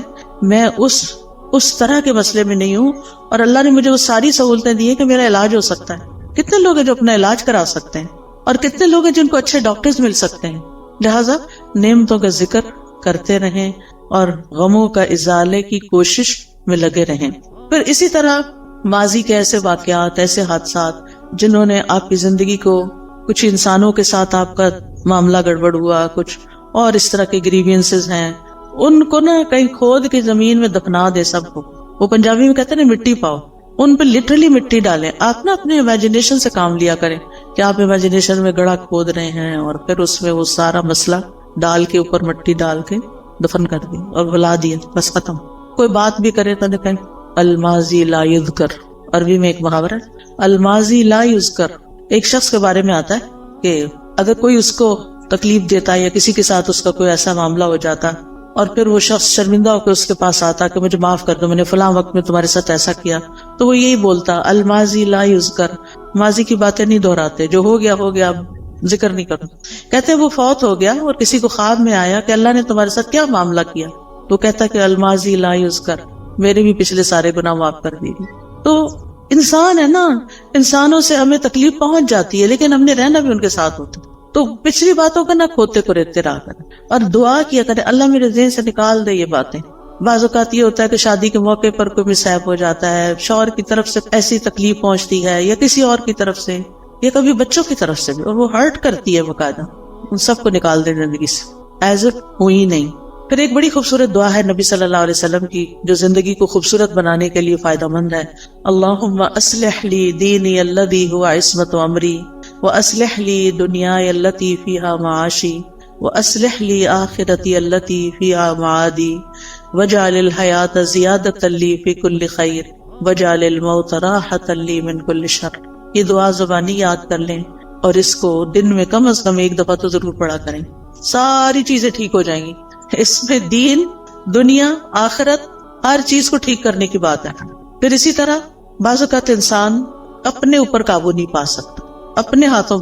میں اس طرح کے مسئلے میں نہیں ہوں، اور اللہ نے مجھے وہ ساری سہولتیں دی ہیں کہ میرا علاج ہو سکتا ہے. کتنے لوگ ہیں جو اپنا علاج کرا سکتے ہیں، اور کتنے لوگ ہیں جن کو اچھے ڈاکٹرز مل سکتے ہیں. لہٰذا نعمتوں کا ذکر کرتے رہیں اور غموں کا ازالے کی کوشش میں لگے رہیں. پھر اسی طرح ماضی کے ایسے واقعات، ایسے حادثات جنہوں نے آپ کی زندگی کو، کچھ انسانوں کے ساتھ آپ کا معاملہ گڑبڑ ہوا، کچھ اور اس طرح کے گریوینسز ہیں، ان کو نا کہیں کھود کے زمین میں دفنا دے سب کو. وہ پنجابی میں کہتے ہیں نا مٹی پاؤ، ان پہ لٹرلی مٹی ڈالیں. آپ نا اپنے امیجنیشن سے کام لیا کریں کہ آپ امیجنیشن میں گڑھا کھود رہے ہیں اور پھر اس میں وہ سارا مسئلہ ڈال کے اوپر مٹی ڈال کے دفن کر دیں اور بھلا دیا، بس ختم. کوئی بات بھی کرے تو کہیں الماضی لا یذکر. عربی میں ایک محاورہ ہے الماضی لا یذکر. ایک شخص کے بارے میں آتا ہے کہ اگر کوئی اس کو تکلیف دیتا یا کسی کے ساتھ اس کا کوئی ایسا معاملہ ہو جاتا اور پھر وہ شخص شرمندہ ہو کے اس کے پاس آتا کہ مجھے معاف کر دو، میں نے فلاں وقت میں تمہارے ساتھ ایسا کیا، تو وہ یہی بولتا الماضی لا یذکر. ماضی کی باتیں نہیں دہراتے، جو ہو گیا ہو گیا، اب ذکر نہیں کرو. کہتے ہیں وہ فوت ہو گیا اور کسی کو خواب میں آیا کہ اللہ نے تمہارے ساتھ کیا معاملہ کیا، تو کہتا کہ الماضی لا یذکر، میرے بھی پچھلے سارے گناہ معاف کر دیے. تو انسان ہے نا، انسانوں سے ہمیں تکلیف پہنچ جاتی ہے لیکن ہم نے رہنا بھی ان کے ساتھ ہوتا ہے. تو پچھلی باتوں کا نہ کھوتے کو ریتے رہا کریں اور دعا کیا کریں اللہ میرے ذہن سے نکال دے یہ باتیں. بعض اوقات یہ ہوتا ہے کہ شادی کے موقع پر کوئی مصائب ہو جاتا ہے، شوہر کی طرف سے ایسی تکلیف پہنچتی ہے یا کسی اور کی طرف سے یا کبھی بچوں کی طرف سے بھی، اور وہ ہرٹ کرتی ہے باقاعدہ. ان سب کو نکال دے زندگی سے ایز اٹ ہوئی نہیں. پھر ایک بڑی خوبصورت دعا ہے نبی صلی اللہ علیہ وسلم کی جو زندگی کو خوبصورت بنانے کے لیے فائدہ مند ہے. اللہم اصلح لی دینی الذی هو عصمت امری واصلح لی دنیای التی فیہا معاشی واصلح لی آخرتی التی فیہا معادی واجعل الحیات زیادۃ لی فی کل خیر واجعل الموت راحۃ لی من کل شر. یہ دعا زبانی یاد کر لیں اور اس کو دن میں کم از کم ایک دفعہ تو ضرور پڑھا کریں، ساری چیزیں ٹھیک ہو جائیں گی. اس میں دین، دنیا، آخرت، ہر چیز کو ٹھیک کرنے کی بات ہے. پھر اسی طرح بعض اوقات انسان اپنے اوپر قابو نہیں پا سکتا، اپنے ہاتھوں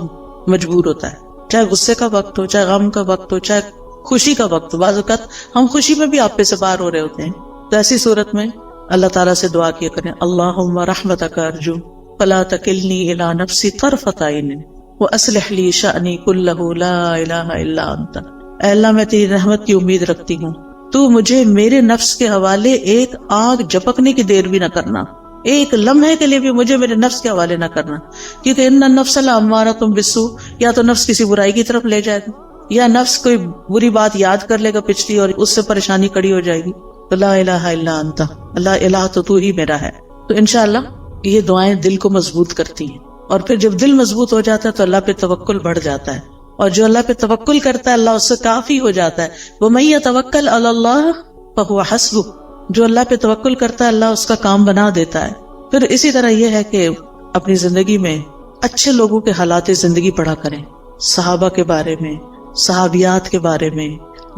مجبور ہوتا ہے، چاہے غصے کا وقت ہو، چاہے غم کا وقت ہو، چاہے خوشی کا وقت ہو. بعض اوقات ہم خوشی میں بھی آپے سے باہر ہو رہے ہوتے ہیں، تو ایسی صورت میں اللہ تعالیٰ سے دعا کیا کریں اللہم رحمتک ارجو فلا تکلنی الی نفسی طرفۃ عین واصلح لی شأنی کلہ لا الہ الا انت. اے اللہ میں تیری رحمت کی امید رکھتی ہوں، تو مجھے میرے نفس کے حوالے ایک آگ جھپکنے کی دیر بھی نہ کرنا، ایک لمحے کے لیے بھی مجھے میرے نفس کے حوالے نہ کرنا، کیونکہ ان النفس لامارۃ بالسوء. یا تو نفس کسی برائی کی طرف لے جائے گا یا نفس کوئی بری بات یاد کر لے گا پچھلی اور اس سے پریشانی کڑی ہو جائے گی. تو لا الہ الا انت، اللہ الہ تو ہی میرا ہے. تو انشاءاللہ یہ دعائیں دل کو مضبوط کرتی ہیں، اور پھر جب دل مضبوط ہو جاتا ہے تو اللہ پہ توکل بڑھ جاتا ہے، اور جو اللہ پہ توکل کرتا ہے اللہ اس سے کافی ہو جاتا ہے. وَمَن يَتَوَكَّلْ عَلَى اللَّهِ فَهُوَ حَسْبُهُ. جو اللہ پہ توکل کرتا ہے اللہ اس کا کام بنا دیتا ہے. پھر اسی طرح یہ ہے کہ اپنی زندگی میں اچھے لوگوں کے حالات زندگی پڑھا کریں، صحابہ کے بارے میں، صحابیات کے بارے میں،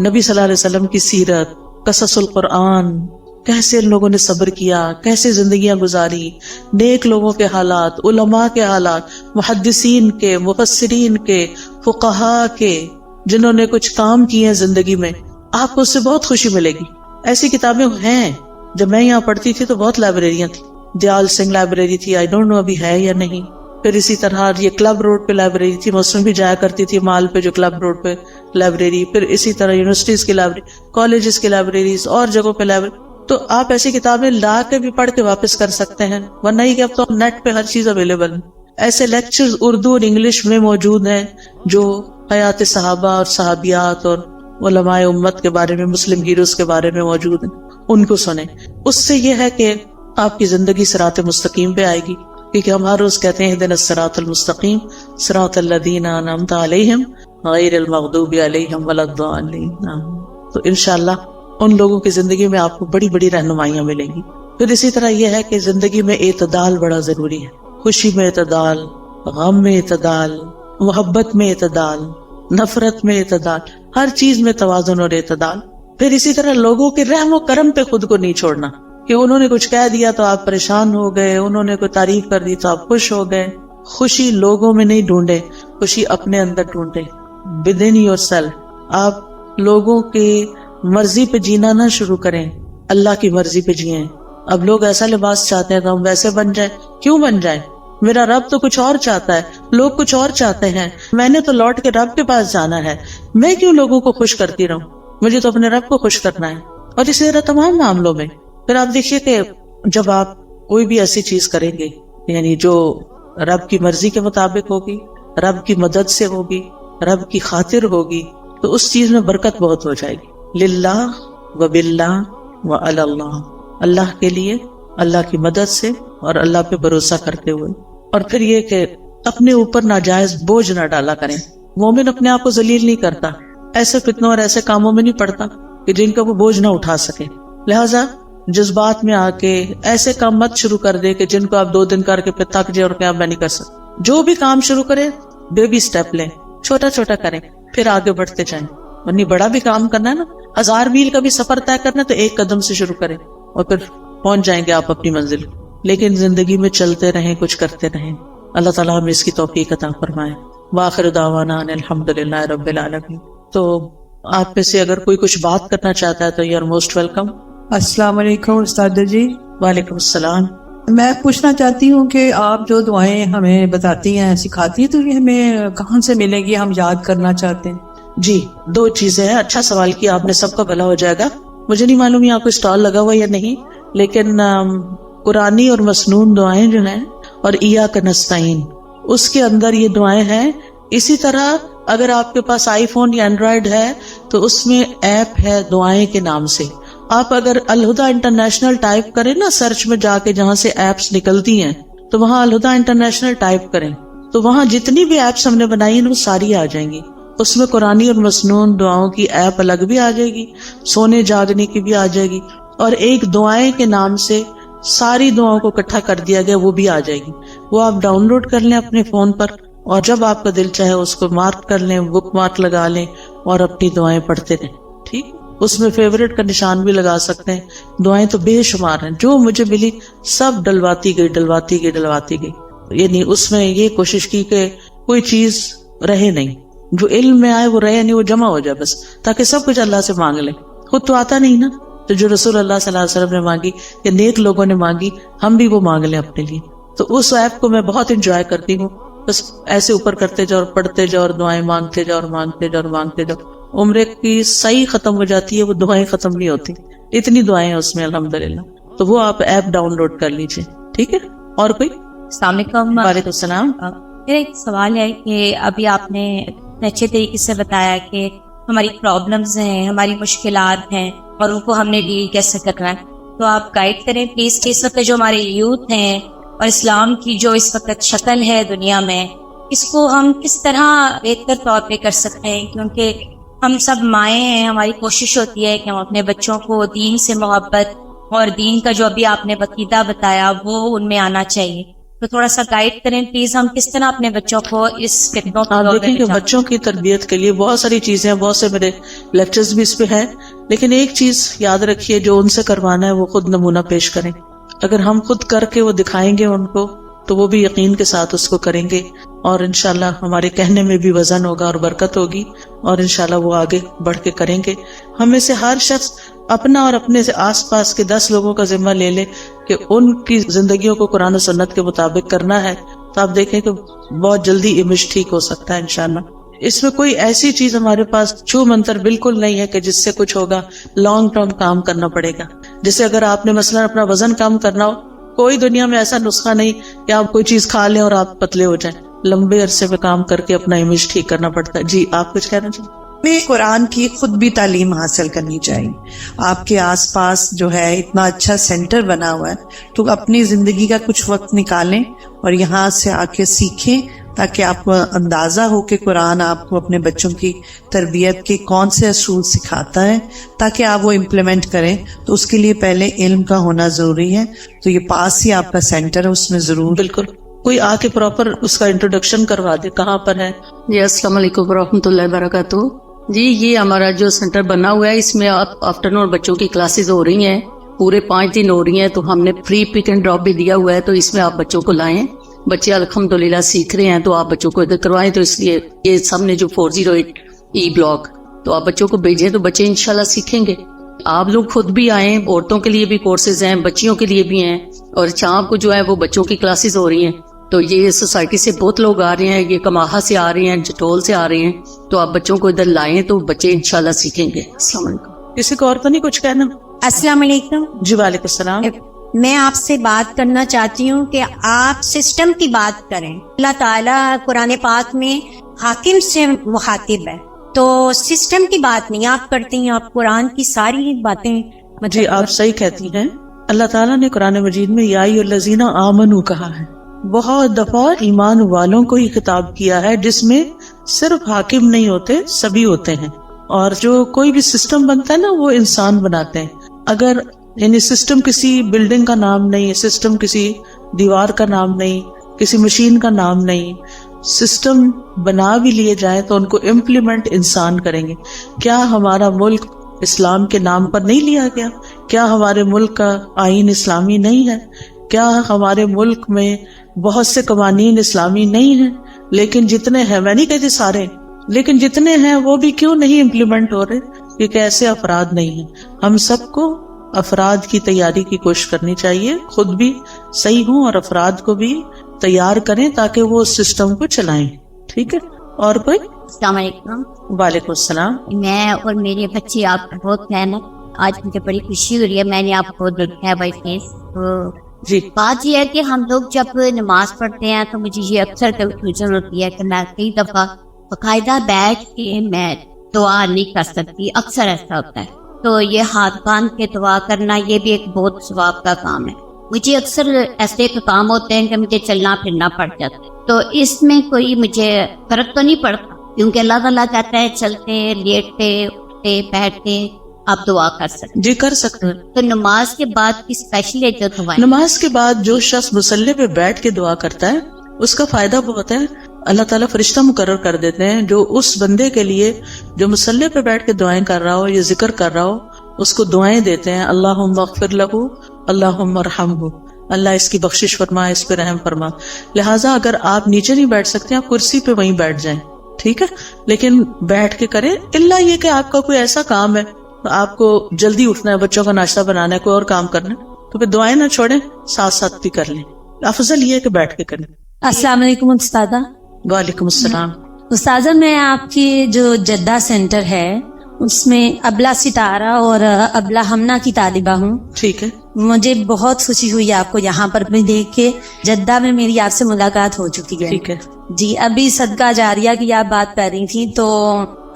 نبی صلی اللہ علیہ وسلم کی سیرت، قصص القرآن، کیسے ان لوگوں نے صبر کیا، کیسے زندگیاں گزاری، نیک لوگوں کے حالات، علماء کے حالات، محدثین کے، مفسرین کے، فقہاء کے، جنہوں نے کچھ کام کیے ہیں زندگی میں. آپ کو اس سے بہت خوشی ملے گی. ایسی کتابیں ہیں. جب میں یہاں پڑھتی تھی تو بہت لائبریریاں تھیں. دیال سنگھ لائبریری تھی، آئی ڈونٹ نو ابھی ہے یا نہیں. پھر اسی طرح یہ کلب روڈ پہ لائبریری تھی، میں اس میں بھی جایا کرتی تھی، مال پہ جو کلب روڈ پہ لائبریری. پھر اسی طرح یونیورسٹیز کی لائبریری، کالجز کی لائبریریز، اور جگہوں پہ لائبریری. تو آپ ایسی کتابیں لا کے بھی پڑھ کے واپس کر سکتے ہیں، ورنہ ہی کہ اب تو نیٹ پہ ہر چیز اویلیبل ہے. ایسے لیکچرز اردو اور انگلش میں موجود ہیں جو حیات صحابہ اور صحابیات اور علماء امت کے بارے میں، مسلم ہیروز کے بارے میں موجود ہیں، ان کو سنیں. اس سے یہ ہے کہ آپ کی زندگی صراط مستقیم پہ آئے گی، کیونکہ ہم ہر روز کہتے ہیں اہدنا الصراط المستقیم صراط الذین انعمت علیہم غیر المغضوب علیہم ولا الضالین. تو انشاءاللہ ان لوگوں کی زندگی میں آپ کو بڑی بڑی رہنمائیاں ملیں گی. پھر اسی طرح یہ ہے کہ زندگی میں اعتدال بڑا ضروری ہے. خوشی میں اعتدال، غم میں اعتدال، محبت میں اعتدال، نفرت میں اعتدال، ہر چیز میں توازن اور اعتدال. پھر اسی طرح لوگوں کے رحم و کرم پہ خود کو نہیں چھوڑنا کہ انہوں نے کچھ کہہ دیا تو آپ پریشان ہو گئے، انہوں نے کوئی تعریف کر دی تو آپ خوش ہو گئے. خوشی لوگوں میں نہیں ڈھونڈے، خوشی اپنے اندر ڈھونڈے. within yourself. آپ لوگوں کی مرضی پہ جینا نہ شروع کریں، اللہ کی مرضی پہ جئیں. اب لوگ ایسا لباس چاہتے ہیں تو ہم ویسے بن جائیں. کیوں بن جائیں؟ میرا رب تو کچھ اور چاہتا ہے، لوگ کچھ اور چاہتے ہیں. میں نے تو لوٹ کے رب کے پاس جانا ہے، میں کیوں لوگوں کو خوش کرتی رہوں؟ مجھے تو اپنے رب کو خوش کرنا ہے. اور اسی طرح تمام معاملوں میں. پھر آپ دیکھیے کہ جب آپ کوئی بھی ایسی چیز کریں گے یعنی جو رب کی مرضی کے مطابق ہوگی، رب کی مدد سے ہوگی، رب کی خاطر ہوگی، تو اس چیز میں برکت بہت ہو جائے گی. للہ و باللہ و علی اللہ، اللہ کے لیے، اللہ کی مدد سے اور اللہ پہ بھروسہ کرتے ہوئے. اور پھر یہ کہ اپنے اوپر ناجائز بوجھ نہ ڈالا کریں. مومن اپنے آپ کو ذلیل نہیں کرتا، ایسے فتنوں اور ایسے کاموں میں نہیں پڑتا کہ جن کا وہ بوجھ نہ اٹھا سکے. لہٰذا جذبات میں آ کے ایسے کام مت شروع کر دے کہ جن کو آپ 2 دن کر کے پھر تھک جائے اور کہ میں نہیں کر سکتا. جو بھی کام شروع کرے بیبی سٹیپ لیں، چھوٹا چھوٹا کریں، پھر آگے بڑھتے جائیں. ورنہ بڑا بھی کام کرنا ہے نا، 1000 میل کا بھی سفر طے کرنا تو 1 قدم سے شروع کریں اور پھر پہنچ جائیں گے آپ اپنی منزل. لیکن زندگی میں چلتے رہیں، کچھ کرتے رہیں. اللہ تعالیٰ ہمیں اس کی توفیق عطا فرمائے. وآخر دعوانا ان الحمدللہ رب العالمین. تو آپ میں سے اگر کوئی کچھ بات کرنا چاہتا ہے تو یو آر موسٹ ویلکم. السلام علیکم استاد جی. وعلیکم السلام. میں پوچھنا چاہتی ہوں کہ آپ جو دعائیں ہمیں بتاتی ہیں، سکھاتی ہیں، تو یہ ہمیں کہاں سے ملے گی؟ ہم یاد کرنا چاہتے ہیں. جی 2 چیزیں ہیں. اچھا سوال کیا آپ نے، سب کا بھلا ہو جائے گا. مجھے نہیں معلوم یہاں کوئی اسٹال لگا ہوا یا نہیں، لیکن قرآنی اور مسنون دعائیں جو ہیں اور ایاک نستعین، اس کے اندر یہ دعائیں ہیں. اسی طرح اگر آپ کے پاس آئی فون یا اینڈرائیڈ ہے تو اس میں ایپ ہے دعائیں کے نام سے. آپ اگر الہدیٰ انٹرنیشنل ٹائپ کریں نا سرچ میں جا کے، جہاں سے ایپس نکلتی ہیں، تو وہاں الہدیٰ انٹرنیشنل ٹائپ کریں تو وہاں جتنی بھی ایپس ہم نے بنائی ہیں وہ ساری آ جائیں گی. اس میں قرآنی اور مسنون دعاؤں کی ایپ الگ بھی آ جائے گی، سونے جاگنے کی بھی آ جائے گی، اور ایک دعائیں کے نام سے ساری دعاؤں کو اکٹھا کر دیا گیا، وہ بھی آ جائے گی. وہ آپ ڈاؤن لوڈ کر لیں اپنے فون پر، اور جب آپ کا دل چاہے اس کو مارک کر لیں، بک مارک لگا لیں اور اپنی دعائیں پڑھتے رہیں. ٹھیک، اس میں فیوریٹ کا نشان بھی لگا سکتے ہیں. دعائیں تو بے شمار ہیں، جو مجھے ملی سب ڈلواتی گئی. یعنی اس میں یہ کوشش کی کہ کوئی چیز رہے نہیں، جو علم میں آئے وہ رہے نہیں، وہ جمع ہو جائے بس، تاکہ سب کچھ اللہ سے مانگ لیں. خود تو آتا نہیں نا، تو جو رسول اللہ صلی اللہ علیہ وسلم نے مانگی یا نیک لوگوں نے مانگی، ہم بھی وہ مانگ لیں اپنے لیے. تو اس ایپ کو میں بہت انجوائے کرتی ہوں. بس ایسے اوپر کرتے جاؤ اور پڑھتے جاؤ اور دعائیں مانگتے جاؤ. عمرے کی صحیح ختم ہو جاتی ہے، وہ دعائیں ختم نہیں ہوتی. اتنی دعائیں ہیں اس میں الحمدللہ. تو وہ آپ ایپ ڈاؤن لوڈ کر لیجئے. ٹھیک ہے. اور کوئی؟ السلام علیکم. وعلیکم السلام. میرا ایک سوال ہے کہ ابھی آپ نے اچھے طریقے سے بتایا کہ ہماری پرابلمز ہیں، ہماری مشکلات ہیں اور ان کو ہم نے ڈیل کیسے کرنا ہے. تو آپ گائیڈ کریں پلیز کہ اس وقت جو ہمارے یوتھ ہیں اور اسلام کی جو اس وقت شکل ہے دنیا میں، اس کو ہم کس طرح بہتر طور پہ کر سکتے ہیں؟ کیونکہ ہم سب مائیں ہیں، ہماری کوشش ہوتی ہے کہ ہم اپنے بچوں کو دین سے محبت اور دین کا جو ابھی آپ نے عقیدہ بتایا وہ ان میں آنا چاہیے. تو تھوڑا سا گائیڈ کریں پلیز، ہم کس طرح اپنے بچوں کو اس فتنوں کو. آپ دیکھیں کہ بچوں کی تربیت کے لیے بہت ساری چیزیں ہیں، بہت سے میرے لیکچرز بھی اس پہ ہیں، لیکن ایک چیز یاد رکھیے، جو ان سے کروانا ہے وہ خود نمونہ پیش کریں. اگر ہم خود کر کے وہ دکھائیں گے ان کو تو وہ بھی یقین کے ساتھ اس کو کریں گے، اور انشاءاللہ ہمارے کہنے میں بھی وزن ہوگا اور برکت ہوگی، اور انشاءاللہ وہ آگے بڑھ کے کریں گے. ہمیں سے ہر شخص اپنا اور اپنے سے آس پاس کے 10 لوگوں کا ذمہ لے لے کہ ان کی زندگیوں کو قرآن و سنت کے مطابق کرنا ہے، تو آپ دیکھیں کہ بہت جلدی امیج ٹھیک ہو سکتا ہے انشاءاللہ. اس میں کوئی ایسی چیز ہمارے پاس چھو منتر بالکل نہیں ہے کہ جس سے کچھ ہوگا. لانگ ٹرم کام کرنا پڑے گا. جیسے اگر آپ نے مثلا اپنا وزن کم کرنا ہو، کوئی دنیا میں ایسا نسخہ نہیں کہ آپ کوئی چیز کھا لیں اور آپ پتلے ہو جائیں. لمبے عرصے میں کام کر کے اپنا امیج ٹھیک کرنا پڑتا ہے. جی آپ کچھ کہنا چاہیں؟ میں قرآن کی خود بھی تعلیم حاصل کرنی چاہیے. آپ کے آس پاس جو ہے اتنا اچھا سینٹر بنا ہوا ہے، تو اپنی زندگی کا کچھ وقت نکالیں اور یہاں سے آ کے سیکھیں تاکہ آپ کو اندازہ ہو کہ قرآن آپ کو اپنے بچوں کی تربیت کے کون سے اصول سکھاتا ہے تاکہ آپ وہ امپلیمنٹ کریں. تو اس کے لیے پہلے علم کا ہونا ضروری ہے. تو یہ پاس ہی آپ کا سینٹر ہے, اس میں ضرور بالکل کوئی آ کے پراپر اس کا انٹروڈکشن کروا دے کہاں پر ہے. جی السلام علیکم ورحمۃ اللہ وبرکاتہ. جی یہ ہمارا جو سینٹر بنا ہوا ہے اس میں آفٹرنون بچوں کی کلاسز ہو رہی ہیں, پورے 5 دن ہو رہی ہیں. تو ہم نے فری پک اینڈ ڈراپ بھی دیا ہوا ہے, تو اس میں آپ بچوں کو لائیں. بچے الحمدللہ سیکھ رہے ہیں, تو آپ بچوں کو ادھر کروائیں. تو اس لیے یہ سب نے جو 408 ای بلاک تو آپ بچوں کو بھیجیں تو بچے انشاءاللہ سیکھیں گے. آپ لوگ خود بھی آئیں, عورتوں کے لیے بھی کورسز ہیں, بچیوں کے لیے بھی ہیں, اور شام کو جو ہے وہ بچوں کی کلاسز ہو رہی ہیں. تو یہ سوسائٹی سے بہت لوگ آ رہے ہیں, یہ کماہا سے آ رہے ہیں, جٹول سے آ رہے ہیں. تو آپ بچوں کو ادھر لائیں تو بچے انشاءاللہ سیکھیں گے. السلام علیکم. کسی کو اور تو نہیں کچھ کہنا؟ السلام علیکم. جی وعلیکم السلام. میں آپ سے بات کرنا چاہتی ہوں کہ آپ سسٹم کی بات کریں. اللہ تعالیٰ قرآن پاک میں حاکم سے مخاطب ہے, تو سسٹم کی بات نہیں آپ کرتی ہیں, آپ قرآن کی ساری باتیں جی آپ صحیح کہتی ہیں. اللہ تعالیٰ نے قرآن مجید میں یا ایھا الذین آمنوا کہا ہے. بہت دفعہ ایمان والوں کو ہی خطاب کیا ہے, جس میں صرف حاکم نہیں ہوتے, سبھی ہوتے ہیں. اور جو کوئی بھی سسٹم بنتا ہے نا وہ انسان بناتے ہیں. اگر یعنی سسٹم کسی بلڈنگ کا نام نہیں, سسٹم کسی دیوار کا نام نہیں, کسی مشین کا نام نہیں. سسٹم بنا بھی لیے جائیں تو ان کو امپلیمنٹ انسان کریں گے. کیا ہمارا ملک اسلام کے نام پر نہیں لیا گیا؟ کیا ہمارے ملک کا آئین اسلامی نہیں ہے؟ کیا ہمارے ملک میں بہت سے قوانین اسلامی نہیں ہیں؟ لیکن جتنے ہیں, میں نہیں کہتی سارے, لیکن جتنے ہیں وہ بھی کیوں نہیں امپلیمنٹ ہو رہے؟ کیونکہ ایسے افراد نہیں ہیں. ہم سب کو افراد کی تیاری کی کوشش کرنی چاہیے, خود بھی صحیح ہوں اور افراد کو بھی تیار کریں تاکہ وہ اس سسٹم کو چلائیں. ٹھیک ہے, اور کوئی؟ السلام علیکم. وعلیکم السلام. میں اور میرے بچے آپ کا بہت فین ہے. آج مجھے بڑی خوشی ہو رہی ہے, میں نے آپ کو دیکھا ہے بائی فیس. جی بات یہ ہے کہ ہم لوگ جب نماز پڑھتے ہیں تو مجھے یہ اکثر کنفیوژن ہوتی ہے کہ میں کئی دفعہ باقاعدہ بیٹھ کے میں دعا نہیں کر سکتی. اکثر ایسا ہوتا ہے, تو یہ ہاتھ باندھ کے دعا کرنا یہ بھی ایک بہت ثواب کا کام ہے. مجھے اکثر ایسے کام ہوتے ہیں کہ مجھے چلنا پھرنا پڑ جاتا ہے, تو اس میں کوئی مجھے فرق تو نہیں پڑتا, کیونکہ اللہ تعالیٰ کہتا ہے چلتے لیٹتے اٹھتے بیٹھتے آپ دعا کر سکتے. جی کر سکتے ہیں. تو نماز کے بعد کی اسپیشلی جو دعائیں, نماز کے بعد جو شخص مصلی پہ بیٹھ کے دعا کرتا ہے اس کا فائدہ بہت ہے. اللہ تعالیٰ فرشتہ مقرر کر دیتے ہیں جو اس بندے کے لیے جو مصلی پہ بیٹھ کے دعائیں کر رہا ہو یا ذکر کر رہا ہو, اس کو دعائیں دیتے ہیں. اللہم اغفر لہ, اللہم ارحمہ, اللہ اس کی بخشش فرما, اس پہ رحم فرما. لہٰذا اگر آپ نیچے نہیں بیٹھ سکتے آپ کرسی پہ وہیں بیٹھ جائیں, ٹھیک ہے, لیکن بیٹھ کے کریں. الا یہ کہ آپ کا کوئی ایسا کام ہے, آپ کو جلدی اٹھنا ہے, بچوں کا ناشتہ بنانا ہے, کوئی اور کام کرنا ہے, تو پھر دعائیں نہ چھوڑیں, ساتھ ساتھ بھی کر لیں. افضل یہ ہے کہ بیٹھ کے کریں. السلام علیکم استاذہ. وعلیکم السلام. استاذہ میں آپ کی جو جدہ سینٹر ہے اس میں ابلا ستارہ اور ابلا ہمنا کی طالبہ ہوں. ٹھیک ہے. مجھے بہت خوشی ہوئی آپ کو یہاں پر بھی دیکھ کے. جدہ میں میری آپ سے ملاقات ہو چکی ہے. ٹھیک ہے. جی ابھی صدقہ جاریہ کی آپ بات کر رہی تھی, تو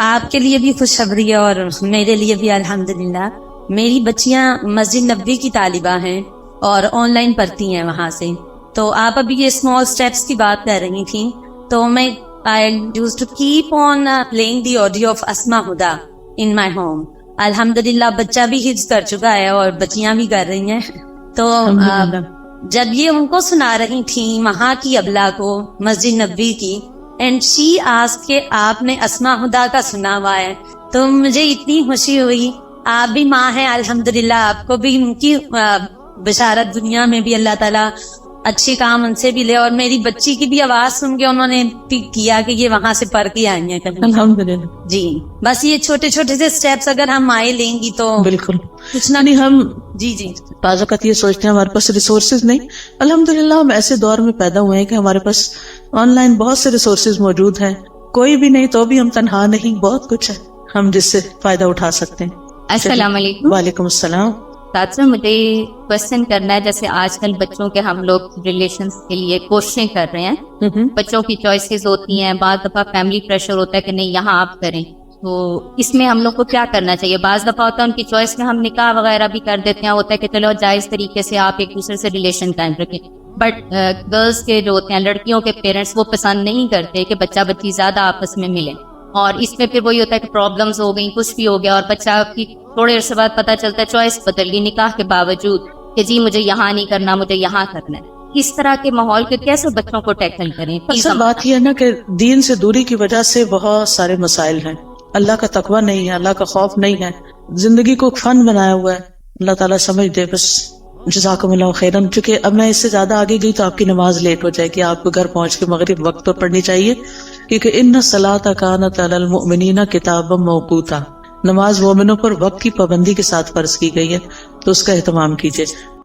آپ کے لیے بھی خوشخبری ہے اور میرے لیے بھی الحمدللہ. میری بچیاں مسجد نبوی کی طالبہ ہیں اور آن لائن پڑھتی ہیں وہاں سے. تو آپ ابھی یہ اسمال اسٹیپس کی بات کر رہی تھیں, تو میں I used to keep on playing the audio of Asma Huda in my home. الحمدللہ بچہ بھی حفظ کر چکا ہے اور بچیاں بھی کر رہی ہیں. تو جب یہ ان کو سنا رہی تھیں وہاں کی ابلا کو مسجد نبوی کی, اینڈ شی آسکڈ کہ آپ نے اسما ہدا کا سنا ہوا ہے, تو مجھے اتنی خوشی ہوئی. آپ بھی ماں ہیں الحمدللہ, آپ کو بھی ان کی بشارت دنیا میں بھی اللہ تعالیٰ اچھے کام ان سے بھی لے. اور میری بچی کی بھی آواز سن کے انہوں نے پک کیا کہ یہ وہاں سے پڑھ کے آئی ہیں. الحمدللہ. جی بس یہ چھوٹے چھوٹے سے سٹیپس اگر ہم آئے لیں گی تو بالکل کچھ نہ نہیں. ہم جی بعض اوقات یہ سوچتے ہیں ہمارے پاس ریسورسز نہیں. الحمدللہ ہم ایسے دور میں پیدا ہوئے ہیں کہ ہمارے پاس آن لائن بہت سے ریسورسز موجود ہیں. کوئی بھی نہیں تو بھی ہم تنہا نہیں, بہت کچھ ہے ہم جس سے فائدہ اٹھا سکتے ہیں. السلام علیکم. وعلیکم السلام. ساتھ میں مجھے کوشچن کرنا ہے, جیسے آج کل بچوں کے ہم لوگ ریلیشنز کے لیے کوششیں کر رہے ہیں, بچوں کی چوائسیز ہوتی ہیں, بعض دفعہ فیملی پریشر ہوتا ہے کہ نہیں یہاں آپ کریں, تو اس میں ہم لوگ کو کیا کرنا چاہیے؟ بعض دفعہ ہوتا ہے ان کی چوائس میں ہم نکاح وغیرہ بھی کر دیتے ہیں, ہوتا ہے کہ چلو جائز طریقے سے آپ ایک دوسرے سے ریلیشن قائم رکھیں, بٹ گرلس کے جو ہوتے ہیں, لڑکیوں کے پیرنٹس, وہ پسند نہیں کرتے کہ بچہ بچی زیادہ آپس میں ملیں, اور اس میں پھر وہی ہوتا ہے کہ پرابلمز ہو گئیں, کچھ بھی ہو گیا, اور بچہ کی تھوڑے عرصے بعد پتہ چلتا ہے چوائس بدل گئی نکاح کے باوجود کہ جی مجھے یہاں نہیں کرنا, مجھے یہاں کرنا ہے. اس طرح کے ماحول کے کیسے بچوں کو ٹیکل کریں؟ اصل بات یہ ہے نا کہ دین سے دوری کی وجہ سے بہت سارے مسائل ہیں. اللہ کا تقوی نہیں ہے, اللہ کا خوف نہیں ہے, زندگی کو فن بنایا ہوا ہے. اللہ تعالیٰ سمجھ دے بس. جزاکم اللہ خیرن. چونکہ اب میں اس سے زیادہ آگے گئی تو آپ کی نماز لیٹ ہو جائے گی, آپ کو گھر پہنچ کے مغرب وقت پر پڑھنی چاہیے, کیونکہ ان الصلاۃ کانت علی المؤمنین کتابا موقوتا, نماز مومنوں پر وقت کی پابندی کے ساتھ فرض کی گئی ہے, تو اس کا اہتمام کیجیے.